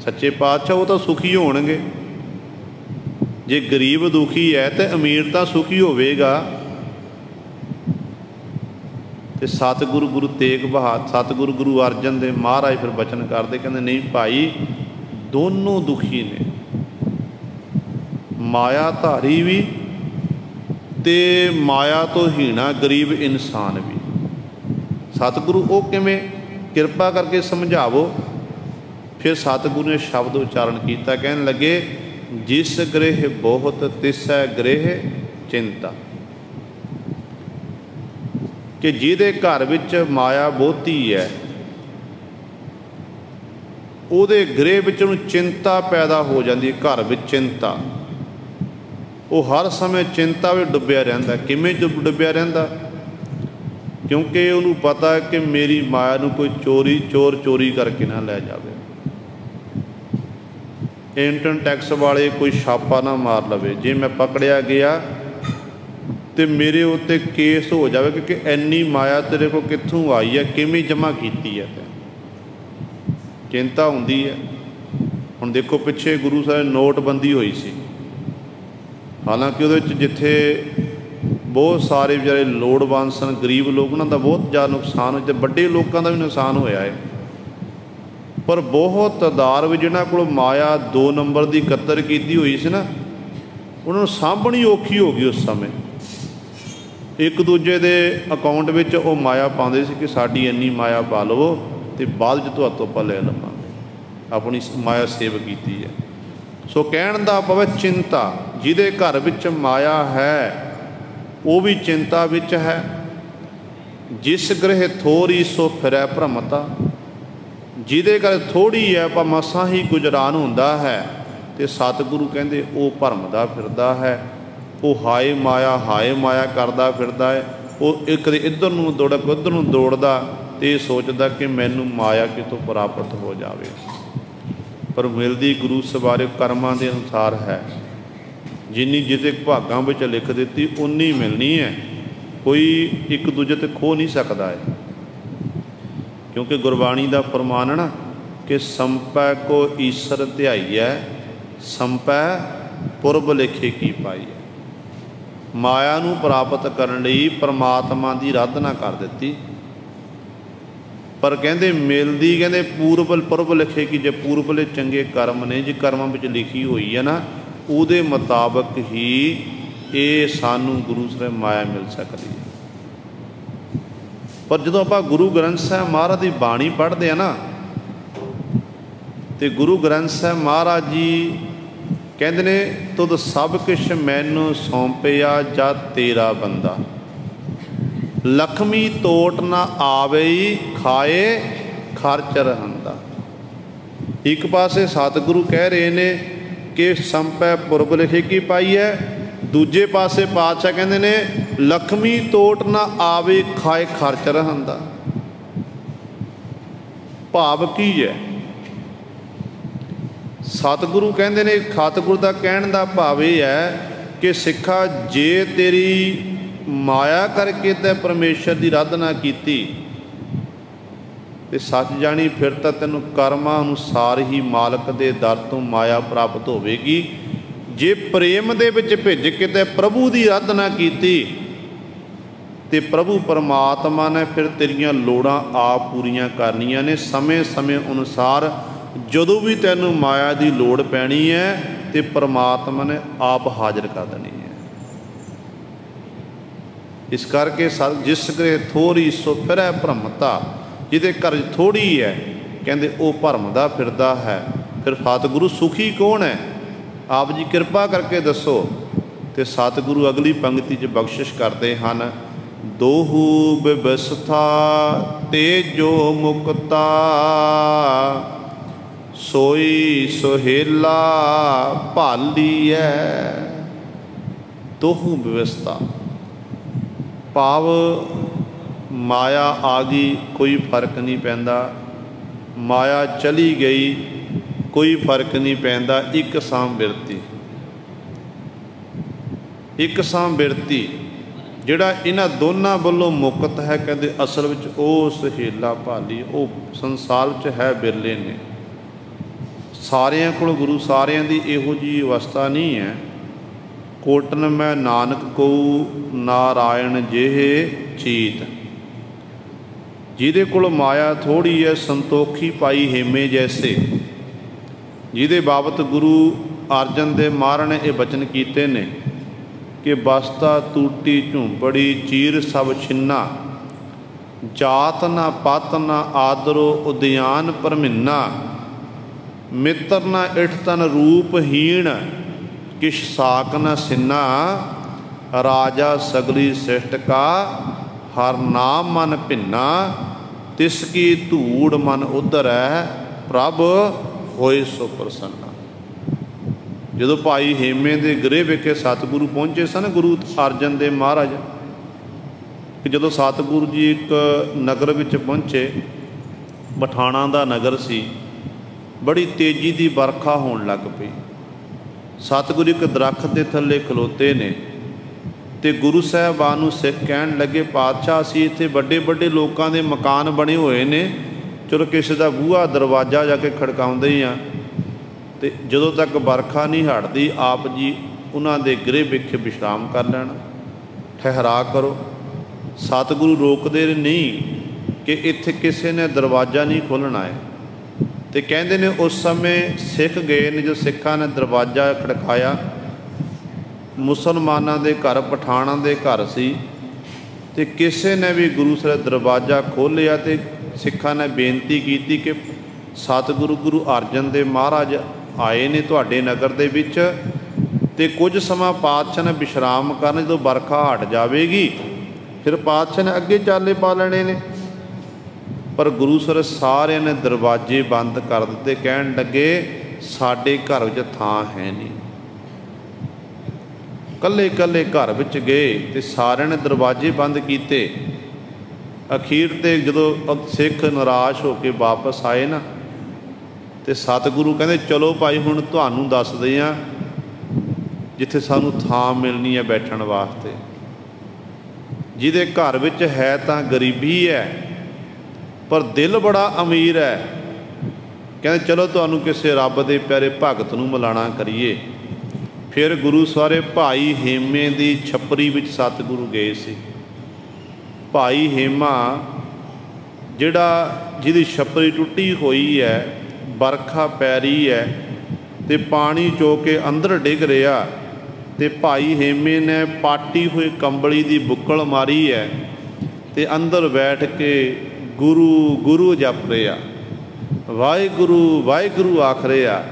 सच्चे पातशाह वो तो सुखी होणगे। जे गरीब दुखी है तो अमीर तो सुखी होवेगा। तो सतगुरु गुरु तेग बहादुर, सतगुरु गुरु अर्जन देव महाराज फिर बचन करते, कहते नहीं भाई दोनों दुखी ने, माया धारी भी ते माया तो हीना गरीब इंसान भी। सतगुरु वो किवें, किरपा करके समझावो। फिर सतगुरु ने शब्द उच्चारण किया, कहने लगे जिस गृह बहुत तिसै गृह चिंता, कि जिहदे घर विच माया बहुती है उहदे गृह विच उहनूं चिंता पैदा हो जाती है। घर विच चिंता, वो हर समय चिंता में डुब्बिया रहिंदा। किवें डुब्बिया रहिंदा? क्योंकि उन्होंने पता है कि मेरी माया नूं कोई चोर चोरी करके ना लै जाए, इनकम टैक्स वाले कोई छापा ना मार लवे। जे मैं पकड़िया गया तो मेरे उत्ते केस हो जाए कि इन्नी माया तेरे को कित्थों आई है, किवें जमा की है। चिंता होंदी है। हुण देखो पिछे गुरु साहब नोटबंदी हुई सी, हालांकि वो जिथे बहुत सारे बेचारे लोड़वंद सन, गरीब लोग, उन्होंने बहुत ज़्यादा नुकसान हो, बड़े लोगों का भी नुकसान होया है। पर बहुत तादाद में जिन्होंने को माया 2 नंबर की कतर की हुई सी ना, उन्होंने सामभनी औखी हो गई। उस समय एक दूजे के अकाउंट में वो माया पाते कि साड़ी इन्नी माया पा लवो तो बाद तो आप ले लवांगे, अपनी माया सेव की है। सो कहण दा पवे चिंता, जिहदे घर विच माया है वो भी चिंता विच है। जिस गृह थोड़ी सो फिरै भ्रमता, जिहदे घर थोड़ी है पर मसां ही गुजरान हुंदा है, तो सतगुरु कहंदे वो भरमदा फिरदा है। वो हाय माया करदा फिरदा है। वो एक इधर नूं दौड़ उधर नूं दौड़दा तो ये सोचदा कि मैनूं माया कितों प्राप्त हो जाए, पर मिलदी गुरु सवारे कर्मां दे अनुसार है। जिन्नी जिते भागां विच लिख दिती उन्नी मिलनी है, कोई एक दूजे ते खो नहीं सकता है। क्योंकि गुरबाणी का फरमान है ना कि संपै को ईश्वर ध्याईऐ, संपै पुरब लिखे की पाई है। माया नूं प्राप्त करने लई परमात्मा की आराधना कर दी, पर कहते मिलती कहते पुरब लिखे कि जे पूर्वले चंगे कर्म ने, जे कर्मां विच लिखी हुई है ना, उहदे मुताबक ही ये सानू गुरु साहब माया मिल सकती है। पर जो आप गुरु ग्रंथ साहब महाराज की बाणी पढ़ते हैं ना, तो गुरु ग्रंथ साहब महाराज जी कहते ने तुद सब कुछ मैनू सौंपिया जा तेरा बंदा, लक्ष्मी तोट ना आवे खाए खर्च रहंदा। एक पासे सतगुरु कह रहे ने कि संपै पुरब लिखे की पाई है, दूजे पासे पातशाह कहते ने लक्ष्मी तोट ना आवे खाए खर्च रहंदा। भाव की है? सतगुरु कहते ने, सतगुरु का कहने का भाव यह है कि सिखा जे तेरी माया करके ते परमेश्वर की आराधना की ते सच जानी फिर तो तेनों कर्मां अनुसार ही मालक के दर तो माया प्राप्त होवेगी। जे प्रेम दे विच भिज के ते प्रभु की आराधना की ते प्रभु परमात्मा ने फिर तेरियां लोड़ां आप पूरियां करनियां ने। समय समय अनुसार जदों भी तैनूं माया की लोड़ पैनी है तो परमात्मा ने आप हाजिर कर देनी है। इस करके जिस गृह थोड़ी सो फिरै भ्रमता, जिहदे घर थोड़ी है कहते वो भरमदा फिरदा है। फिर सतगुरु सुखी कौन है? आप जी कृपा करके दसो। तो सतगुरु अगली पंक्ति च बख्शिश करते हैं, दोहू व्यवस्था तेजो मुक्ता, सोई सोहेला भाली है। दोहू व्यवस्था भाव माया आ गई कोई फर्क नहीं पैंदा, माया चली गई कोई फर्क नहीं पैंदा। एक साम बिरती, एक साम बिरती ਜਿਹੜਾ ਇਹਨਾਂ ਦੋਨਾਂ ਵੱਲੋਂ ਮੁਕਤ ਹੈ, ਕਹਿੰਦੇ ਅਸਲ ਵਿੱਚ ਉਹ ਸਹੇਲਾ ਭਾਲੀ ਉਹ ਸੰਸਾਰ ਵਿੱਚ ਹੈ ਬਿਰਲੇ ਨੇ। ਸਾਰਿਆਂ ਕੋਲ ਗੁਰੂ ਸਾਰਿਆਂ ਦੀ ਇਹੋ ਜਿਹੀ ਅਵਸਥਾ ਨਹੀਂ ਹੈ। ਕੋਟਨ ਮੈਂ ਨਾਨਕ ਕਉ ਨਾਰਾਇਣ ਜਿਹੇ ਚੀਤ, ਜਿਹਦੇ ਕੋਲ ਮਾਇਆ ਥੋੜ੍ਹੀ ਹੈ ਸੰਤੋਖੀ ਪਾਈ ਹੇਮੇ ਜੈਸੇ। ਜਿਹਦੇ ਬਾਬਤ ਗੁਰੂ ਅਰਜਨ ਦੇਵ ਮਹਾਰਾਜ ਨੇ ਇਹ ਬਚਨ ਕੀਤੇ ਨੇ ਕਿ ਬਸਤਾ ਟੂਟੀ ਝੂੰਪੜੀ ਚੀਰ ਸਭ ਛਿੰਨਾ, ਜਾਤ ਨਾ ਪਤ ਨਾ ਆਦਰੋ ਉਦਿਆਨ ਭਰਮਿੰਨਾ, ਮਿੱਤਰ ਨਾ ਇਠ ਤਨ ਰੂਪਹੀਣ ਕਿਛ ਸਾਕ ਨ ਸਿੰਨਾ, ਰਾਜਾ ਸਗਲੀ ਸ੍ਰਿਸ਼ਟ ਕਾ ਹਰ ਨਾਮ ਮਨ ਭਿੰਨਾ, ਤਿਸ ਕੀ ਧੂੜ ਮਨ ਉਧਰੈ ਪ੍ਰਭ ਹੋਏ ਸੋ ਪ੍ਰਸੰਨਾ। ਜਦੋਂ ਭਾਈ ਹੇਮੇ ਦੇ ਗ੍ਰਹਿ ਵਿਖੇ ਸਤਿਗੁਰੂ ਪਹੁੰਚੇ ਸਨ ਗੁਰੂ ਅਰਜਨ ਦੇਵ ਮਹਾਰਾਜ, ਕਿ ਜਦੋਂ ਸਤਿਗੁਰੂ ਜੀ ਇੱਕ ਨਗਰ ਵਿੱਚ ਪਹੁੰਚੇ, ਪਠਾਣਾ ਦਾ ਨਗਰ ਸੀ, ਬੜੀ ਤੇਜ਼ੀ ਦੀ ਵਰਖਾ ਹੋਣ ਲੱਗ ਪਈ। ਸਤਿਗੁਰੂ ਇੱਕ ਦਰੱਖਤ ਦੇ ਥੱਲੇ ਖਲੋਤੇ ਨੇ ਅਤੇ ਗੁਰੂ ਸਾਹਿਬਾਨ ਨੂੰ ਸਿੱਖ ਕਹਿਣ ਲੱਗੇ, ਪਾਤਸ਼ਾਹ ਅਸੀਂ ਇੱਥੇ ਵੱਡੇ ਵੱਡੇ ਲੋਕਾਂ ਦੇ ਮਕਾਨ ਬਣੇ ਹੋਏ ਨੇ, ਚਲੋ ਕਿਸੇ ਦਾ ਬੂਹਾ ਦਰਵਾਜ਼ਾ ਜਾ ਕੇ ਖੜਕਾਉਂਦੇ ਹੀ ਹਾਂ, ਅਤੇ ਜਦੋਂ ਤੱਕ ਵਰਖਾ ਨਹੀਂ ਹਟਦੀ ਆਪ ਜੀ ਉਹਨਾਂ ਦੇ ਗ੍ਰਹਿ ਵਿਖੇ ਵਿਸ਼ਰਾਮ ਕਰ ਲੈਣਾ, ਠਹਿਰਾ ਕਰੋ। ਸਤਿਗੁਰੂ ਰੋਕਦੇ ਨਹੀਂ ਕਿ ਇੱਥੇ ਕਿਸੇ ਨੇ ਦਰਵਾਜ਼ਾ ਨਹੀਂ ਖੋਲ੍ਹਣਾ ਹੈ। ਅਤੇ ਕਹਿੰਦੇ ਨੇ ਉਸ ਸਮੇਂ ਸਿੱਖ ਗਏ ਨੇ, ਜੋ ਸਿੱਖਾਂ ਨੇ ਦਰਵਾਜ਼ਾ ਖੜਕਾਇਆ, ਮੁਸਲਮਾਨਾਂ ਦੇ ਘਰ ਪਠਾਣਾਂ ਦੇ ਘਰ ਸੀ, ਅਤੇ ਕਿਸੇ ਨੇ ਵੀ ਗੁਰੂ ਸਾਹਿਬ ਦਰਵਾਜ਼ਾ ਖੋਲ੍ਹਿਆ ਅਤੇ ਸਿੱਖਾਂ ਨੇ ਬੇਨਤੀ ਕੀਤੀ ਕਿ ਸਤਿਗੁਰੂ ਗੁਰੂ ਅਰਜਨ ਦੇਵ ਮਹਾਰਾਜ ਆਏ ਨੇ ਤੁਹਾਡੇ ਨਗਰ ਦੇ ਵਿੱਚ, ਅਤੇ ਕੁਝ ਸਮਾਂ ਪਾਤਸ਼ਾਹ ਨੇ ਵਿਸ਼ਰਾਮ ਕਰਨ, ਜਦੋਂ ਵਰਖਾ ਹਟ ਜਾਵੇਗੀ ਫਿਰ ਪਾਤਸ਼ਾਹ ਨੇ ਅੱਗੇ ਚਾਲੇ ਪਾ ਲੈਣੇ ਨੇ। ਪਰ ਗੁਰੂ ਸਾਹਿਬ ਸਾਰਿਆਂ ਨੇ ਦਰਵਾਜ਼ੇ ਬੰਦ ਕਰ ਦਿੱਤੇ, ਕਹਿਣ ਲੱਗੇ ਸਾਡੇ ਘਰ ਵਿੱਚ ਥਾਂ ਹੈ ਨਹੀਂ। ਇਕੱਲੇ ਇਕੱਲੇ ਘਰ ਵਿੱਚ ਗਏ ਅਤੇ ਸਾਰਿਆਂ ਨੇ ਦਰਵਾਜ਼ੇ ਬੰਦ ਕੀਤੇ। ਅਖੀਰ 'ਤੇ ਜਦੋਂ ਸਿੱਖ ਨਿਰਾਸ਼ ਹੋ ਕੇ ਵਾਪਸ ਆਏ ਨਾ, ਅਤੇ ਸਤਿਗੁਰੂ ਕਹਿੰਦੇ ਚਲੋ ਭਾਈ ਹੁਣ ਤੁਹਾਨੂੰ ਦੱਸਦੇ ਹਾਂ ਜਿੱਥੇ ਸਾਨੂੰ ਥਾਂ ਮਿਲਣੀ ਹੈ ਬੈਠਣ ਵਾਸਤੇ। ਜਿਹਦੇ ਘਰ ਵਿੱਚ ਹੈ ਤਾਂ ਗਰੀਬੀ ਹੈ ਪਰ ਦਿਲ ਬੜਾ ਅਮੀਰ ਹੈ, ਕਹਿੰਦੇ ਚਲੋ ਤੁਹਾਨੂੰ ਕਿਸੇ ਰੱਬ ਦੇ ਪਿਆਰੇ ਭਗਤ ਨੂੰ ਮਿਲਾਣਾ ਕਰੀਏ। ਫਿਰ ਗੁਰੂ ਸਾਰੇ ਭਾਈ ਹੇਮੇ ਦੀ ਛੱਪਰੀ ਵਿੱਚ ਸਤਿਗੁਰੂ ਗਏ ਸੀ। ਭਾਈ ਹੇਮਾ ਜਿਹਦੀ ਛੱਪਰੀ ਟੁੱਟੀ ਹੋਈ ਹੈ, ਵਰਖਾ ਪੈ ਰਹੀ ਹੈ ਅਤੇ ਪਾਣੀ ਚੋ ਕੇ ਅੰਦਰ ਡਿੱਗ ਰਿਹਾ, ਅਤੇ ਭਾਈ ਹੇਮੇ ਨੇ ਪਾਟੀ ਹੋਈ ਕੰਬਲੀ ਦੀ ਬੁੱਕਲ ਮਾਰੀ ਹੈ ਅਤੇ ਅੰਦਰ ਬੈਠ ਕੇ ਗੁਰੂ ਗੁਰੂ ਜਪ ਰਿਹਾ, ਵਾਹਿਗੁਰੂ ਵਾਹਿਗੁਰੂ ਆਖ ਰਿਹਾ,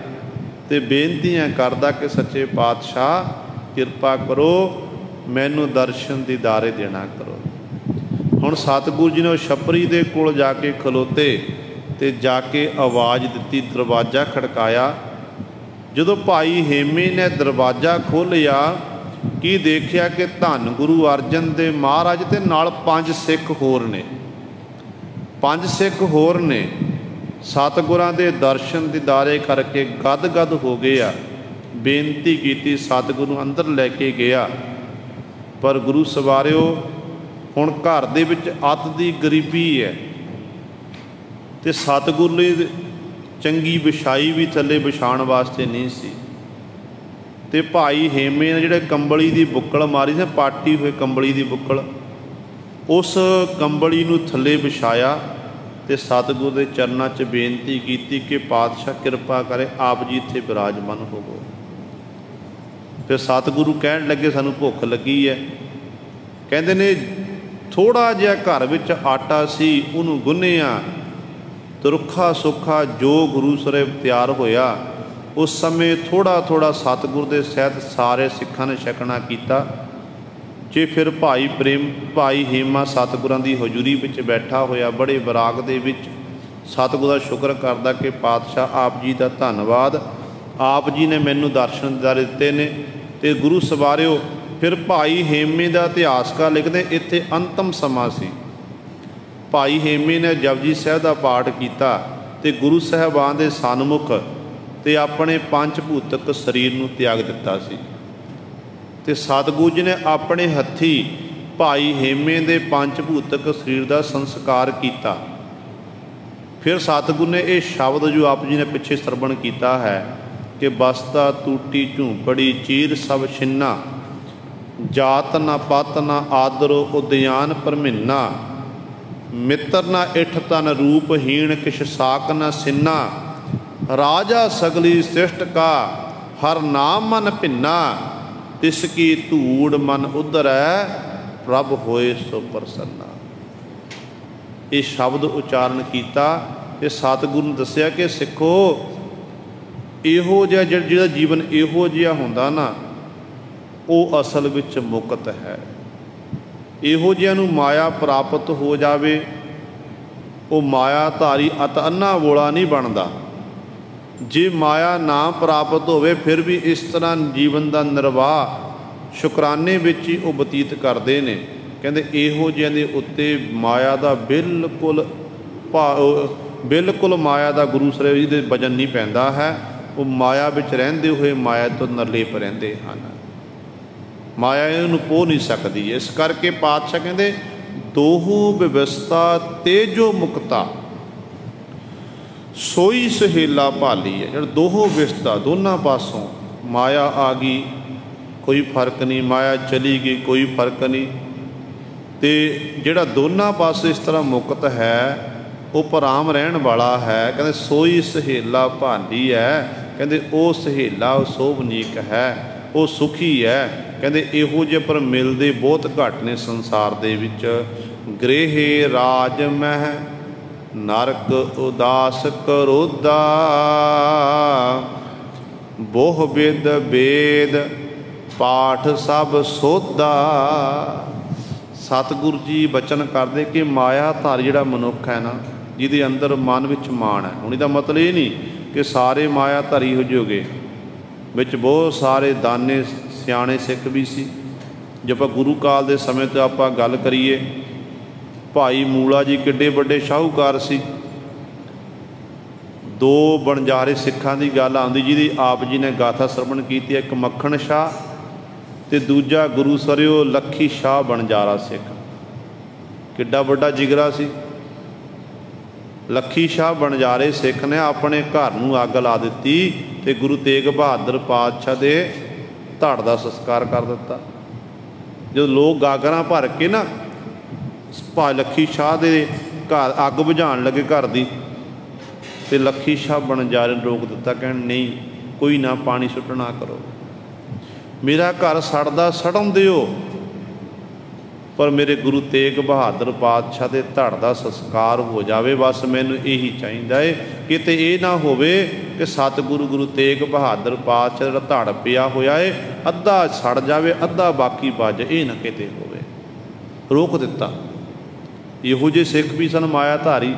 ਅਤੇ ਬੇਨਤੀਆਂ ਕਰਦਾ ਕਿ ਸੱਚੇ ਪਾਤਸ਼ਾਹ ਕਿਰਪਾ ਕਰੋ, ਮੈਨੂੰ ਦਰਸ਼ਨ ਦੀਦਾਰੇ ਦੇਣਾ ਕਰੋ। ਹੁਣ ਸਤਿਗੁਰੂ ਜੀ ਨੇ ਉਹ ਛੱਪਰੀ ਦੇ ਕੋਲ ਜਾ ਕੇ ਖਲੋਤੇ ਅਤੇ ਜਾ ਕੇ ਆਵਾਜ਼ ਦਿੱਤੀ, ਦਰਵਾਜ਼ਾ ਖੜਕਾਇਆ। ਜਦੋਂ ਭਾਈ ਹੇਮੇ ਨੇ ਦਰਵਾਜ਼ਾ ਖੋਲ੍ਹਿਆ, ਕੀ ਦੇਖਿਆ ਕਿ ਧੰਨ ਗੁਰੂ ਅਰਜਨ ਦੇਵ ਮਹਾਰਾਜ ਅਤੇ ਨਾਲ 5 ਸਿੱਖ ਹੋਰ ਨੇ। 5 ਸਿੱਖ ਹੋਰ ਨੇ ਸਤਿਗੁਰਾਂ ਦੇ ਦਰਸ਼ਨ ਦੀਦਾਰੇ ਕਰਕੇ ਗਦ ਗਦ ਹੋ ਗਏ ਆ। ਬੇਨਤੀ ਕੀਤੀ, ਸਤਿਗੁਰੂ ਨੂੰ ਅੰਦਰ ਲੈ ਕੇ ਗਿਆ, ਪਰ ਗੁਰੂ ਸਵਾਰਿਓ ਹੁਣ ਘਰ ਦੇ ਵਿੱਚ ਅੱਤ ਦੀ ਗਰੀਬੀ ਹੈ, ਅਤੇ ਸਤਿਗੁਰੂ ਲਈ ਚੰਗੀ ਵਿਛਾਈ ਵੀ ਥੱਲੇ ਵਿਛਾਉਣ ਵਾਸਤੇ ਨਹੀਂ ਸੀ। ਅਤੇ ਭਾਈ ਹੇਮੇ ਨੇ ਜਿਹੜੇ ਕੰਬਲੀ ਦੀ ਬੁੱਕਲ ਮਾਰੀ ਸੀ, ਪਾਟੀ ਹੋਏ ਕੰਬਲੀ ਦੀ ਬੁੱਕਲ, ਉਸ ਕੰਬਲੀ ਨੂੰ ਥੱਲੇ ਵਿਛਾਇਆ ਅਤੇ ਸਤਿਗੁਰੂ ਦੇ ਚਰਨਾਂ 'ਚ ਬੇਨਤੀ ਕੀਤੀ ਕਿ ਪਾਤਸ਼ਾਹ ਕਿਰਪਾ ਕਰੇ ਆਪ ਜੀ ਇੱਥੇ ਬਿਰਾਜਮਾਨ ਹੋਵੋ। ਫਿਰ ਸਤਿਗੁਰੂ ਕਹਿਣ ਲੱਗੇ ਸਾਨੂੰ ਭੁੱਖ ਲੱਗੀ ਹੈ। ਕਹਿੰਦੇ ਨੇ ਥੋੜ੍ਹਾ ਜਿਹਾ ਘਰ ਵਿੱਚ ਆਟਾ ਸੀ, ਉਹਨੂੰ ਗੁੰਨਿਆ, ਰੁੱਖਾ ਸੁੱਖਾ ਜੋ ਗੁਰੂ ਸਾਹਿਬ ਤਿਆਰ ਹੋਇਆ, ਉਸ ਸਮੇਂ ਥੋੜ੍ਹਾ ਥੋੜ੍ਹਾ ਸਤਿਗੁਰੂ ਦੇ ਸਹਿਤ ਸਾਰੇ ਸਿੱਖਾਂ ਨੇ ਛਕਣਾ ਕੀਤਾ। ਜੇ ਫਿਰ ਭਾਈ ਹੇਮਾ ਸਤਿਗੁਰਾਂ ਦੀ ਹਜ਼ੂਰੀ ਵਿੱਚ ਬੈਠਾ ਹੋਇਆ ਬੜੇ ਵਿਰਾਗ ਦੇ ਵਿੱਚ ਸਤਿਗੁਰੂ ਦਾ ਸ਼ੁਕਰ ਕਰਦਾ ਕਿ ਪਾਤਸ਼ਾਹ ਆਪ ਜੀ ਦਾ ਧੰਨਵਾਦ, ਆਪ ਜੀ ਨੇ ਮੈਨੂੰ ਦਰਸ਼ਨ ਦੀਦਾਰੇ ਦਿੱਤੇ ਨੇ। ਅਤੇ ਗੁਰੂ ਸਵਾਰਿਓ ਫਿਰ ਭਾਈ ਹੇਮੇ ਦਾ ਇਤਿਹਾਸਕਾਰ ਲਿਖਦੇ ਇੱਥੇ ਅੰਤਮ ਸਮਾਂ ਸੀ। ਭਾਈ ਹੇਮੇ ਨੇ ਜਪਜੀ ਸਾਹਿਬ ਦਾ ਪਾਠ ਕੀਤਾ ਅਤੇ ਗੁਰੂ ਸਾਹਿਬਾਨ ਦੇ ਸਨਮੁਖ ਅਤੇ ਆਪਣੇ ਪੰਜ ਭੂਤਕ ਸਰੀਰ ਨੂੰ ਤਿਆਗ ਦਿੱਤਾ ਸੀ। ਅਤੇ ਸਤਿਗੁਰੂ ਜੀ ਨੇ ਆਪਣੇ ਹੱਥੀਂ भाई हेमे दे पंच भूतक शरीर का संस्कार किया। फिर सतगुरु ने यह शब्द जो आप जी ने पिछे श्रवण किया है कि बसता टूटी झूंपड़ी चीर सब छिन्ना, जात ना पत ना आदर उद्यान परमिन्ना, मित्र ना इठ तन रूपहीन किश साक न सिन्ना, राजा सगली सृष्ट का हर नाम मन भिन्ना, तिसकी धूड़ मन उधरै प्रभ होए सो प्रसन्ना। ये शब्द उच्चारण किया। ये सतगुरु ने दसिया कि सिखो इहो जिहा जिहड़ा जीवन इहो जिहा हुंदा ना वो असल विच मुक्त है। इहो जिहा नूं माया प्राप्त हो जावे वो मायाधारी अत अन्ना वोला नहीं बनता। जे माया ना प्राप्त होवे फिर भी इस तरह जीवन का निर्वाह शुकराने विच ही वो बतीत करते हैं। कहते इहो जिहिਆਂ ਦੇ उत्ते माया का बिल्कुल माया का गुरु ਸਾਹਿਬ जी ਦੇ वजन नहीं पैंदा है। वो माया विच रहंदे होए माया तो निर्लेप रहंदे हन। माया इहनूं पोह नहीं सकती। इस करके पातशाह कहते दोहू व्यवस्था तेजो मुक्ता सोई सहेला भाली है। जो दोहो व्यवस्था दोनों पासों माया आ गई कोई फर्क नहीं, माया चली गई कोई फर्क नहीं। तो जिहड़ा दोनों पासे इस तरह मुक्त है वो पराम रहन वाला है। कहते सोई सहेला भाली है। कहते वो सहेला सोभनीक है, वो सुखी है। कहते इहो जिहे पर मिलते बहुत घट ने संसार दे विच। गृह राज मह नरक उदास करोदा, बोह विद वेद पाठ सब सोधा। सतगुरु जी बचन करते कि मायाधारी जिहड़ा मनुख है ना जिहदे अंदर मन विच मान है। हुण इहदा मतलब ये नहीं कि सारे मायाधारी हो जोगे, विच बहुत सारे दाने सियाणे सिख भी सी। जो आप गुरु काल के समय तो आप गल करिए भाई मूला जी किड्डे वड्डे शाहूकार सी। दो बनजारे सिखां की गल आउंदी जिहदी आप जी ने गाथा श्रवण की। एक मक्खण शाह ते दूजा गुरु सरिओ लखी शाह बनजारा सिख। किड्डा वड्डा जिगरा सी। लखी शाह बनजारे सिख ने अपने घर नूं अग ला दित्ती ते गुरु तेग बहादुर पातशाह दे धड़ दा संस्कार कर दिता। जो लोग गागरां भर के ना भाई लखी शाह दे घर अग बुझाण लगे घर दी, ते लखी शाह बनजारे ने रोक दिता, कहण नहीं कोई ना पानी सुट्टना करो, मेरा घर सड़दा सड़न दिओ, पर मेरे गुरु तेग बहादुर पातशाह के धड़ का संस्कार हो जाए। बस मैनू यही चाहिए है। किते ये ना होवे कि सतगुरु गुरु तेग बहादुर पातशाह का धड़ पिया होया है अद्धा सड़ जाए अद्धा बाकी बच, ये ना किते होवे। रोक दिता। इहो जे सिख भी सन मायाधारी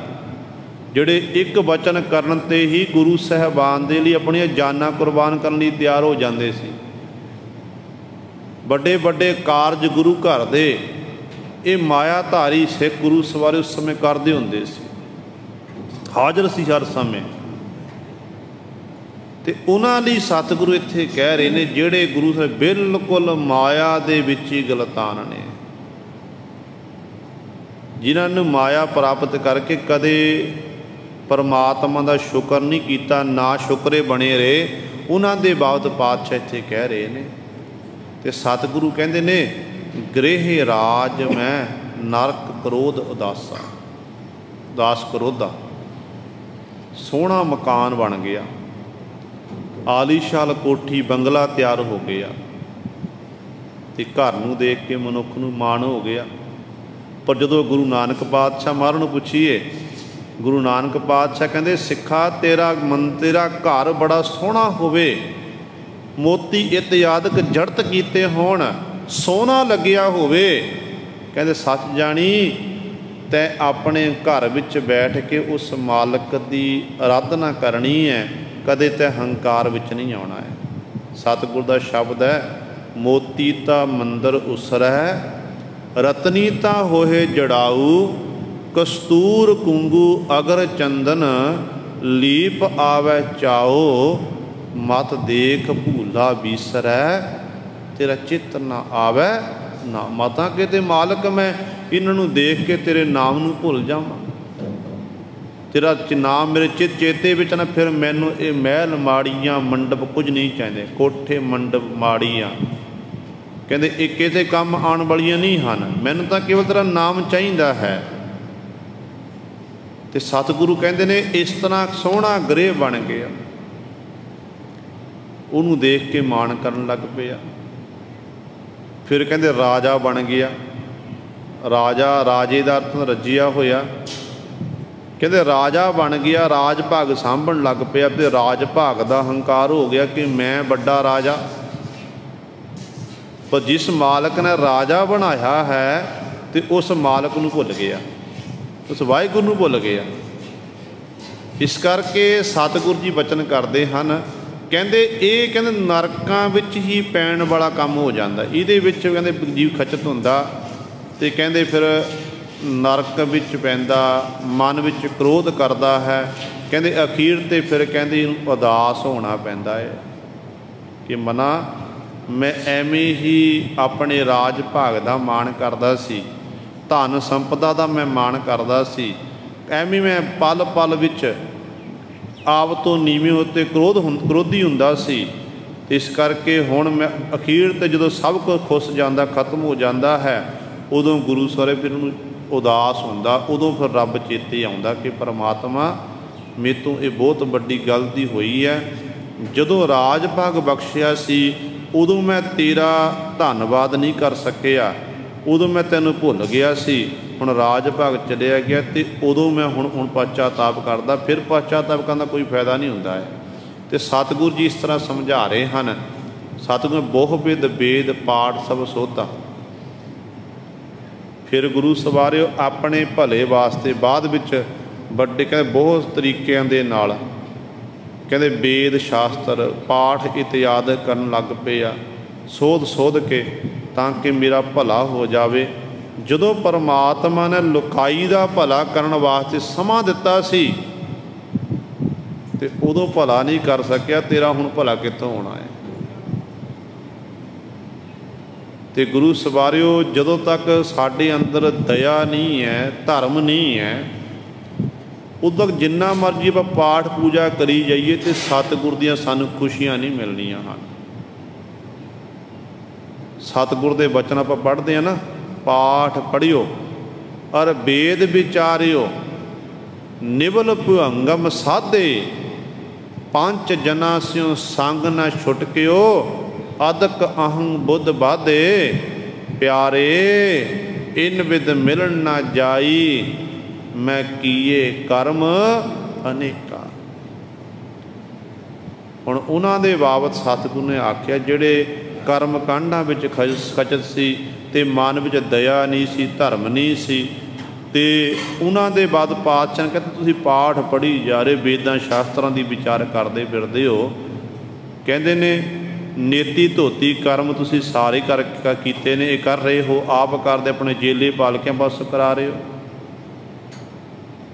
जिहड़े एक वचन करन ते ही गुरु साहबान दे लई अपनी जानां कुर्बान करन लई तैयार हो जांदे सी। बड़े बड़े कारज गुरु घर दे ये मायाधारी सिख गुरु सवारे उस समय करते होंदे सी, हाज़र सी हर समय। ते उन्हां लई सतगुरु इत्थे कह रहे ने जिहड़े गुरु साहब बिल्कुल माया दे विच ही गलतान ने, जिन्हां नूं माया प्राप्त करके कदे परमात्मा का शुक्र नहीं किया, ना शुक्रे बने रहे, उन्हां दे बाबत पातशाह इत्थे कह रहे ने। ते सतगुरु कहंदे ने गृह राज में नरक क्रोध उदासा। उदास क्रोधा सोहना मकान बन गया, आलीशाल कोठी बंगला तैयार हो गया, तो घर नूं देख के मनुख नूं माण हो गया। पर जदों गुरु नानक पातशाह महाराज नूं पुछीए, गुरु नानक पातशाह कहंदे सिखा तेरा तेरा घर बड़ा सोहना होवे, मोती इत्यादक जड़त कीते होण, सोना लग्या होवे, कहंदे सच जानी तै अपने घर विच बैठ के उस मालक की आराधना करनी है, कदे तै हंकार विच नहीं आउणा है। सतगुर दा शब्द है मोती ता मंदिर उसरै, रतनी ता होए जड़ाऊ, कस्तूर कुंगू अगर चंदन, लीप आवे चाओ, मत देख भूला बीसरै, तेरा चित्त न आवे ना माता किते मालक मैं इन्हों देख के तेरे नाम नूं भुल जावां, तेरा नाम मेरे चेते विच ना, फिर मैनू ये महल माड़ियाँ मंडप कुछ नहीं चाहिए, कोठे मंडप माड़ियाँ कहते ये किसी काम आने वालियां नहीं हैं, मैनू तो केवल तेरा नाम चाहिए है। तो सतगुरु कहते ने इस तरह सोहना गृह बन गया, उन्होंने देख के माण करन लग पिया। फिर कहते राजा बन गया, राजा राजे का अर्थ रजिया होया, कहते राजा बन गया, राज भाग सांभण लग पिया, तो राज भाग का हंकार हो गया कि मैं बड़ा राजा। पर जिस मालक ने राजा बनाया है तो उस मालक नूं भुल गया, उस वाहिगुरू नूं भुल गया। इस करके सतगुरु जी बचन करते हैं, कहते ये कहते नरकां विच ही पैण वाला काम हो जाता, ये कहते जीव खचत हुंदा, ते कहते फिर नरक विच पैंदा, मन विच क्रोध करता है, कहते अखीर ते फिर कहते उदास होना पैंदा है कि मना मैं एवें ही अपने राज भाग का माण करदा सी, धन संपदा का मैं माण करदा सी, एवें मैं पल पल विच आप तो नीवें उत्ते क्रोधी हुंदा सी। इस करके हुण मैं अखीर ते जदों सब कुछ खुस जाता खत्म हो जाता है, उदों गुरु सारे फिर उदास हुंदा, उदों फिर रब चेते आउंदा कि परमात्मा मेरे तो ये बहुत वड्डी गलती हुई है, जदों राज भाग बख्शिया सी उदों मैं तेरा धन्नवाद नहीं कर सकिया, उदों मैं तैनूं भुल गया सी, हुण राज भाग चलिया गया तो उदों मैं हुण पश्चाताप करदा, फिर पश्चाताप करन दा कोई फायदा नहीं हुंदा है। तो सतगुरु जी इस तरह समझा रहे हैं, सतगुरु बहुविध वेद पाठ सब सोधा। फिर गुरु सवारिओ अपने भले वास्ते बाद विच वड्डे कहते बहुत तरीकों के नाल कहते वेद शास्त्र पाठ इत्यादि करन लग पे आ, सोध सोध के ताकि मेरा भला हो जाए। जदों परमात्मा ने लुकाई का भला करन वास्ते समा दिता सी ते उदों भला नहीं कर सकिया, तेरा हुण भला कित्थों होना है। तो गुरु सवारिओ जदों तक साडे अंदर दया नहीं है, धर्म नहीं है, उदों तक जिन्ना मर्जी आप पाठ पूजा करी जाइए तो सतगुर दियां सानूं खुशियां नहीं मिलनियां हैं। सतगुर दे वचन आप पढ़ते हैं ना, पाठ पढ़ियो और वेद विचारियो, निवल भुअंगम साधे, पंच जना स्यों संग न छुटकियो, अदक अहं बुद्ध बाधे, प्यारे इन विद मिलन ना जाई, मैं किए कर्म अनेका। हुण उन्हां दे बाबत सतगुरु ने आख्या जिहड़े कर्म कांडां विच खचत सी ते मन विच दया नहीं सी, धर्म नहीं सी, ते उन्हां दे बाद पातशाह कहते तुसीं पाठ पढ़ी जा रहे, वेदां शास्त्रां दी विचार करदे फिरदे हो, कहंदे ने नेति धोती कर्म तुसीं सारे कर कीते ने, कर रहे हो, आप करदे अपने जेले पालकियां बस करा रहे हो,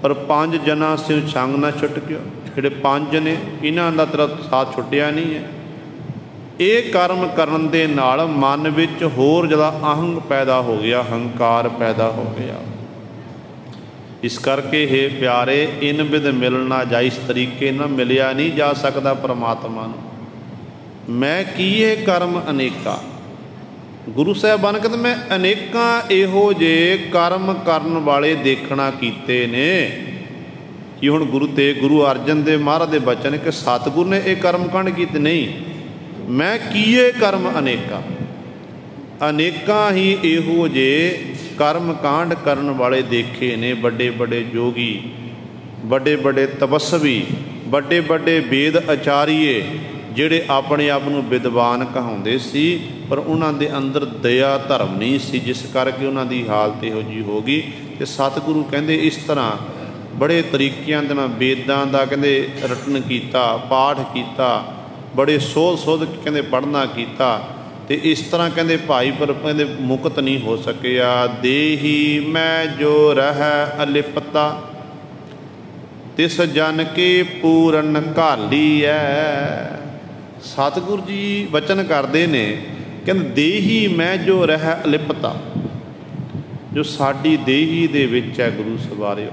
पर पंज जना से संग ना छुटकियो, जिहड़े पंज ने इन्हां दा तेरा साथ छुटिया नहीं है। ये कर्म करन दे नाल मन विच होर ज़्यादा अहंग पैदा हो गया, हंकार पैदा हो गया। इस करके हे प्यारे इन विद मिलना जा, इस तरीके ना मिलिया नहीं जा सकता परमात्मा नूं। मैं किए कर्म अनेका, गुरु साहबान कहते मैं अनेकां इहो जे कर्म करन वाले देखना कीते ने कि हुण गुरु अर्जन देव महाराज दे बचन कि सतगुरु ने यह कर्म कांड कीते नहीं, मैं किए कर्म अनेका, अनेकां ही इहो जे कर्म कांड करन वाले देखे ने, बड़े बड़े जोगी, बड़े बड़े तपस्वी, बड़े बड़े वेद आचार्य जिहड़े अपने आप नूं विद्वान कहाउंदे सी, पर उन्हां दे अंदर दया धर्म नहीं सी, जिस करके उन्हां दी हालत इहो जी हो गई। ते सतगुरु कहंदे इस तरह बड़े तरीकिਆਂ दे नाल वेदां दा कहंदे रटन कीता, पाठ कीता, बड़े सोध सोध कहंदे पढ़ना कीता, ते इस तरह कहंदे भाई पर कहंदे मुक्त नहीं हो सकिया। देही मैं जो रह अलिपता, तिस जन के पूरन घाली है। सतगुरु जी वचन करते ने ਕਹਿੰਦੇ ਦੇਹੀ ਮੈਂ ਜੋ ਰਹਿ ਅਲਿਪਤਾ, ਜੋ ਸਾਡੀ ਦੇਹੀ ਦੇ ਵਿੱਚ ਹੈ ਗੁਰੂ ਸਵਾਰਿਓ,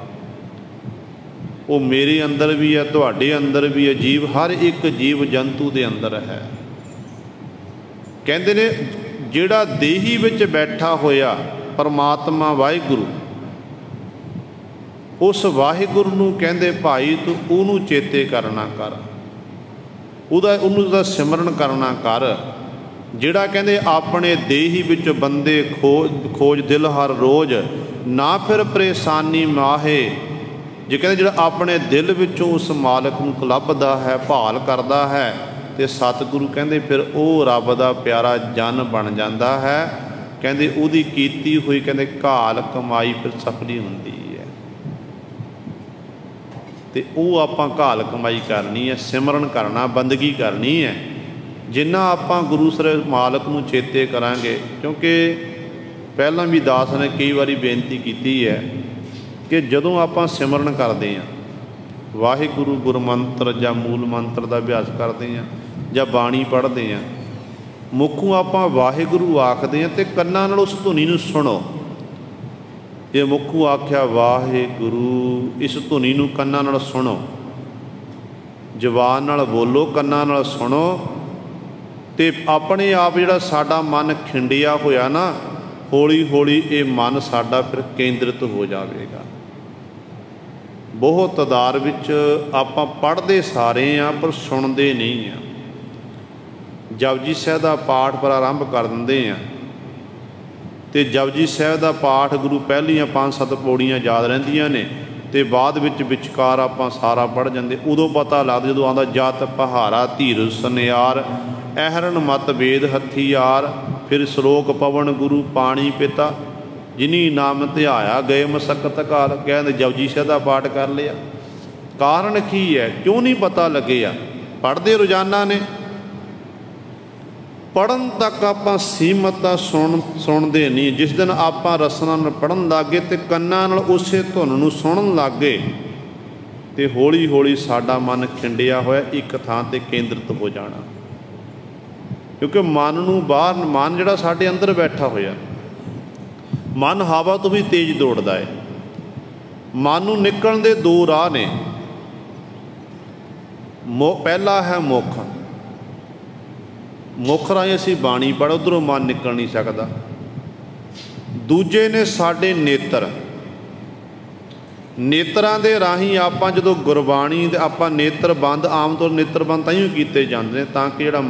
ਉਹ ਮੇਰੇ ਅੰਦਰ ਵੀ ਹੈ, ਤੁਹਾਡੇ ਅੰਦਰ ਵੀ ਹੈ, ਜੀਵ ਹਰ ਇੱਕ ਜੀਵ ਜੰਤੂ ਦੇ ਅੰਦਰ ਹੈ। ਕਹਿੰਦੇ ਨੇ ਜਿਹੜਾ ਦੇਹੀ ਵਿੱਚ ਬੈਠਾ ਹੋਇਆ ਪਰਮਾਤਮਾ ਵਾਹਿਗੁਰੂ, ਉਸ ਵਾਹਿਗੁਰੂ ਨੂੰ ਕਹਿੰਦੇ ਭਾਈ ਤੂੰ ਉਹਨੂੰ ਚੇਤੇ ਕਰਨਾ ਕਰ, ਉਹਦਾ ਸਿਮਰਨ ਕਰਨਾ ਕਰ। ਜਿਹੜਾ ਕਹਿੰਦੇ ਆਪਣੇ ਦੇਹੀ ਵਿੱਚ ਬੰਦੇ ਖੋਜ ਦਿਲ ਹਰ ਰੋਜ਼, ਨਾ ਫਿਰ ਪਰੇਸ਼ਾਨੀ ਮਾਹੇ। ਜੇ ਕਹਿੰਦੇ ਜਿਹੜਾ ਆਪਣੇ ਦਿਲ ਵਿੱਚੋਂ ਉਸ ਮਾਲਕ ਨੂੰ ਲੱਭਦਾ ਹੈ, ਭਾਲ ਕਰਦਾ ਹੈ, ਤੇ ਸਤਿਗੁਰੂ ਕਹਿੰਦੇ ਫਿਰ ਉਹ ਰੱਬ ਦਾ ਪਿਆਰਾ ਜਨ ਬਣ ਜਾਂਦਾ ਹੈ। ਕਹਿੰਦੇ ਉਹਦੀ ਕੀਤੀ ਹੋਈ ਕਹਿੰਦੇ ਘਾਲ ਕਮਾਈ ਫਿਰ ਸਫਲੀ ਹੁੰਦੀ ਹੈ। ਤੇ ਉਹ ਆਪਾਂ ਘਾਲ ਕਮਾਈ ਕਰਨੀ ਹੈ, ਸਿਮਰਨ ਕਰਨਾ, ਬੰਦਗੀ ਕਰਨੀ ਹੈ। ਜਿੰਨਾ ਆਪਾਂ ਗੁਰੂ ਸਰ ਮਾਲਕ ਨੂੰ ਚੇਤੇ ਕਰਾਂਗੇ, ਕਿਉਂਕਿ ਪਹਿਲਾਂ ਵੀ ਦਾਸ ਨੇ ਕਈ ਵਾਰੀ ਬੇਨਤੀ ਕੀਤੀ ਹੈ ਕਿ ਜਦੋਂ ਆਪਾਂ ਸਿਮਰਨ ਕਰਦੇ ਹਾਂ, ਵਾਹਿਗੁਰੂ ਗੁਰਮੰਤਰ ਜਾਂ ਮੂਲ ਮੰਤਰ ਦਾ ਅਭਿਆਸ ਕਰਦੇ ਹਾਂ ਜਾਂ ਬਾਣੀ ਪੜ੍ਹਦੇ ਹਾਂ, ਮੁੱਖੋਂ ਆਪਾਂ ਵਾਹਿਗੁਰੂ ਆਖਦੇ ਹਾਂ ਅਤੇ ਕੰਨਾਂ ਨਾਲ ਉਸ ਧੁਨੀ ਨੂੰ ਸੁਣੋ। ਜੇ ਮੁੱਖੋਂ ਆਖਿਆ ਵਾਹਿਗੁਰੂ, ਇਸ ਧੁਨੀ ਨੂੰ ਕੰਨਾਂ ਨਾਲ ਸੁਣੋ, ਜ਼ੁਬਾਨ ਨਾਲ ਬੋਲੋ, ਕੰਨਾਂ ਨਾਲ ਸੁਣੋ, ਅਤੇ ਆਪਣੇ ਆਪ ਜਿਹੜਾ ਸਾਡਾ ਮਨ ਖਿੰਡਿਆ ਹੋਇਆ ਨਾ, ਹੌਲੀ ਹੌਲੀ ਇਹ ਮਨ ਸਾਡਾ ਫਿਰ ਕੇਂਦਰਿਤ ਹੋ ਜਾਵੇਗਾ। ਬਹੁਤ ਤਾਦਾਦ ਵਿੱਚ ਆਪਾਂ ਪੜ੍ਹਦੇ ਸਾਰੇ ਹਾਂ ਪਰ ਸੁਣਦੇ ਨਹੀਂ ਹਾਂ। ਜਪਜੀ ਸਾਹਿਬ ਦਾ ਪਾਠ ਪ੍ਰਾਰੰਭ ਕਰ ਦਿੰਦੇ ਹਾਂ ਅਤੇ ਜਪਜੀ ਸਾਹਿਬ ਦਾ ਪਾਠ ਗੁਰੂ ਪਹਿਲੀਆਂ 5-7 ਪੌੜੀਆਂ ਯਾਦ ਰਹਿੰਦੀਆਂ ਨੇ, ਅਤੇ ਬਾਅਦ ਵਿੱਚ ਵਿਚਕਾਰ ਆਪਾਂ ਸਾਰਾ ਪੜ੍ਹ ਜਾਂਦੇ। ਉਦੋਂ ਪਤਾ ਲੱਗਦਾ ਜਦੋਂ ਆਉਂਦਾ ਜਤ ਪਹਾਰਾ ਧੀਰ ਸੁਨਿਆਰ, ਐਹਰਨ ਮਤ ਵੇਦ ਹਥਿਆਰ, ਫਿਰ ਸ਼ਲੋਕ ਪਵਨ ਗੁਰੂ ਪਾਣੀ ਪਿਤਾ, ਜਿਨੀ ਨਾਮ ਧਿਆਇਆ ਗਏ ਮਸਕਤ ਕਾਲ। ਕਹਿੰਦੇ ਜਪਜੀ ਸਾਹਿਬ ਦਾ ਪਾਠ ਕਰ ਲਿਆ। ਕਾਰਨ ਕੀ ਹੈ, ਕਿਉਂ ਨਹੀਂ ਪਤਾ ਲੱਗਿਆ? ਪੜ੍ਹਦੇ ਰੋਜ਼ਾਨਾ ਨੇ, ਪੜ੍ਹਨ ਤੱਕ ਆਪਾਂ ਸੀਮਤ ਆ, ਸੁਣਦੇ ਨਹੀਂ। ਜਿਸ ਦਿਨ ਆਪਾਂ ਰਸਨਾ ਨਾਲ ਪੜ੍ਹਨ ਲੱਗ ਗਏ ਅਤੇ ਕੰਨਾਂ ਨਾਲ ਉਸੇ ਧੁਨ ਨੂੰ ਸੁਣਨ ਲੱਗ ਗਏ, ਅਤੇ ਹੌਲੀ ਹੌਲੀ ਸਾਡਾ ਮਨ ਖਿੰਡਿਆ ਹੋਇਆ ਇੱਕ ਥਾਂ 'ਤੇ ਕੇਂਦਰਿਤ ਹੋ ਜਾਣਾ। ਕਿਉਂਕਿ ਮਨ ਨੂੰ ਬਾਹਰ, ਮਨ ਜਿਹੜਾ ਸਾਡੇ ਅੰਦਰ ਬੈਠਾ ਹੋਇਆ, ਮਨ ਹਵਾ ਤੋਂ ਵੀ ਤੇਜ਼ ਦੌੜਦਾ ਹੈ। ਮਨ ਨੂੰ ਨਿਕਲਣ ਦੇ 2 ਰਾਹ ਨੇ। ਪਹਿਲਾ ਹੈ ਮੁੱਖ, ਮੁੱਖ ਰਾਹੀਂ ਅਸੀਂ ਬਾਣੀ ਪੜ੍ਹ, ਉੱਧਰੋਂ ਮਨ ਨਿਕਲ ਨਹੀਂ ਸਕਦਾ। ਦੂਜੇ ਨੇ ਸਾਡੇ ਨੇਤਰ, ਨੇਤਰਾਂ ਦੇ ਰਾਹੀਂ ਆਪਾਂ ਜਦੋਂ ਗੁਰਬਾਣੀ ਦੇ ਆਪਾਂ ਨੇਤਰ ਬੰਦ, ਆਮ ਤੌਰ ਨੇਤਰ ਬੰਦ ਤਾਂਹੀਓ ਕੀਤੇ ਜਾਂਦੇ ਨੇ ਤਾਂ ਕਿ ਜਿਹੜਾ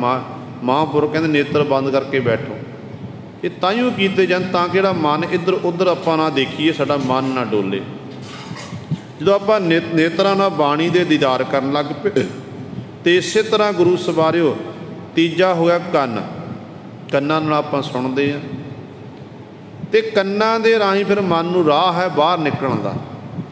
ਮਹਾਂਪੁਰਖ ਕਹਿੰਦੇ ਨੇਤਰ ਬੰਦ ਕਰਕੇ ਬੈਠੋ, ਇਹ ਤਾਂਹੀਓ ਕੀਤੇ ਜਾਂਦੇ ਤਾਂ ਕਿ ਜਿਹੜਾ ਮਨ ਇੱਧਰ ਉੱਧਰ ਆਪਾਂ ਨਾ ਦੇਖੀਏ, ਸਾਡਾ ਮਨ ਨਾ ਡੋਲੇ। ਜਦੋਂ ਆਪਾਂ ਨੇਤਰਾਂ ਨਾਲ ਬਾਣੀ ਦੇ ਦੀਦਾਰ ਕਰਨ ਲੱਗ ਪਏ, ਅਤੇ ਇਸੇ ਤਰ੍ਹਾਂ ਗੁਰੂ ਸਵਾਰਿਓ ਤੀਜਾ ਹੋਇਆ ਕੰਨ, ਕੰਨਾਂ ਨਾਲ ਆਪਾਂ ਸੁਣਦੇ ਹਾਂ, ਅਤੇ ਕੰਨਾਂ ਦੇ ਰਾਹੀਂ ਫਿਰ ਮਨ ਨੂੰ ਰਾਹ ਹੈ ਬਾਹਰ ਨਿਕਲਣ ਦਾ।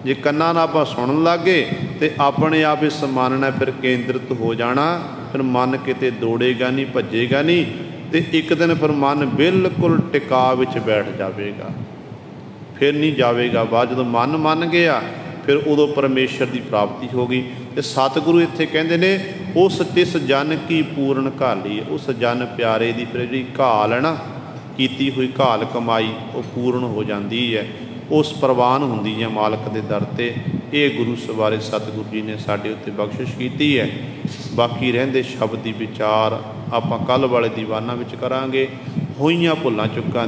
ਜੇ ਕੰਨਾਂ ਨਾਲ ਆਪਾਂ ਸੁਣਨ ਲੱਗ ਗਏ ਅਤੇ ਆਪਣੇ ਆਪ ਇਸ ਮਨ ਨਾਲ ਫਿਰ ਕੇਂਦਰਿਤ ਹੋ ਜਾਣਾ, ਫਿਰ ਮਨ ਕਿਤੇ ਦੌੜੇਗਾ ਨਹੀਂ, ਭੱਜੇਗਾ ਨਹੀਂ, ਅਤੇ ਇੱਕ ਦਿਨ ਫਿਰ ਮਨ ਬਿਲਕੁਲ ਟਿਕਾ ਵਿੱਚ ਬੈਠ ਜਾਵੇਗਾ, ਫਿਰ ਨਹੀਂ ਜਾਵੇਗਾ ਬਾਹਰ। ਜਦੋਂ ਮਨ ਮੰਨ ਗਿਆ ਫਿਰ ਉਦੋਂ ਪਰਮੇਸ਼ਰ ਦੀ ਪ੍ਰਾਪਤੀ ਹੋ ਗਈ। ਅਤੇ ਸਤਿਗੁਰੂ ਇੱਥੇ ਕਹਿੰਦੇ ਨੇ ਉਸ ਤਿਸ ਜਨ ਕੀ ਪੂਰਨ ਘਾਲੀ, ਉਸ ਜਨ ਪਿਆਰੇ ਦੀ ਫਿਰ ਜਿਹੜੀ ਘਾਲ ਹੈ ਨਾ, ਕੀਤੀ ਹੋਈ ਘਾਲ ਕਮਾਈ, ਉਹ ਪੂਰਨ ਹੋ ਜਾਂਦੀ ਹੈ, ਉਸ ਪ੍ਰਵਾਨ ਹੁੰਦੀ ਹੈ ਮਾਲਕ ਦੇ ਦਰ 'ਤੇ। ਇਹ ਗੁਰੂ ਸਵਾਰੇ ਸਤਿਗੁਰੂ ਜੀ ਨੇ ਸਾਡੇ ਉੱਤੇ ਬਖਸ਼ਿਸ਼ ਕੀਤੀ ਹੈ। ਬਾਕੀ ਰਹਿੰਦੇ ਸ਼ਬਦ ਦੀ ਵਿਚਾਰ ਆਪਾਂ ਕੱਲ੍ਹ ਵਾਲੇ ਦੀਵਾਨਾਂ ਵਿੱਚ ਕਰਾਂਗੇ। ਹੋਈਆਂ ਭੁੱਲਾਂ ਚੁੱਕਾਂ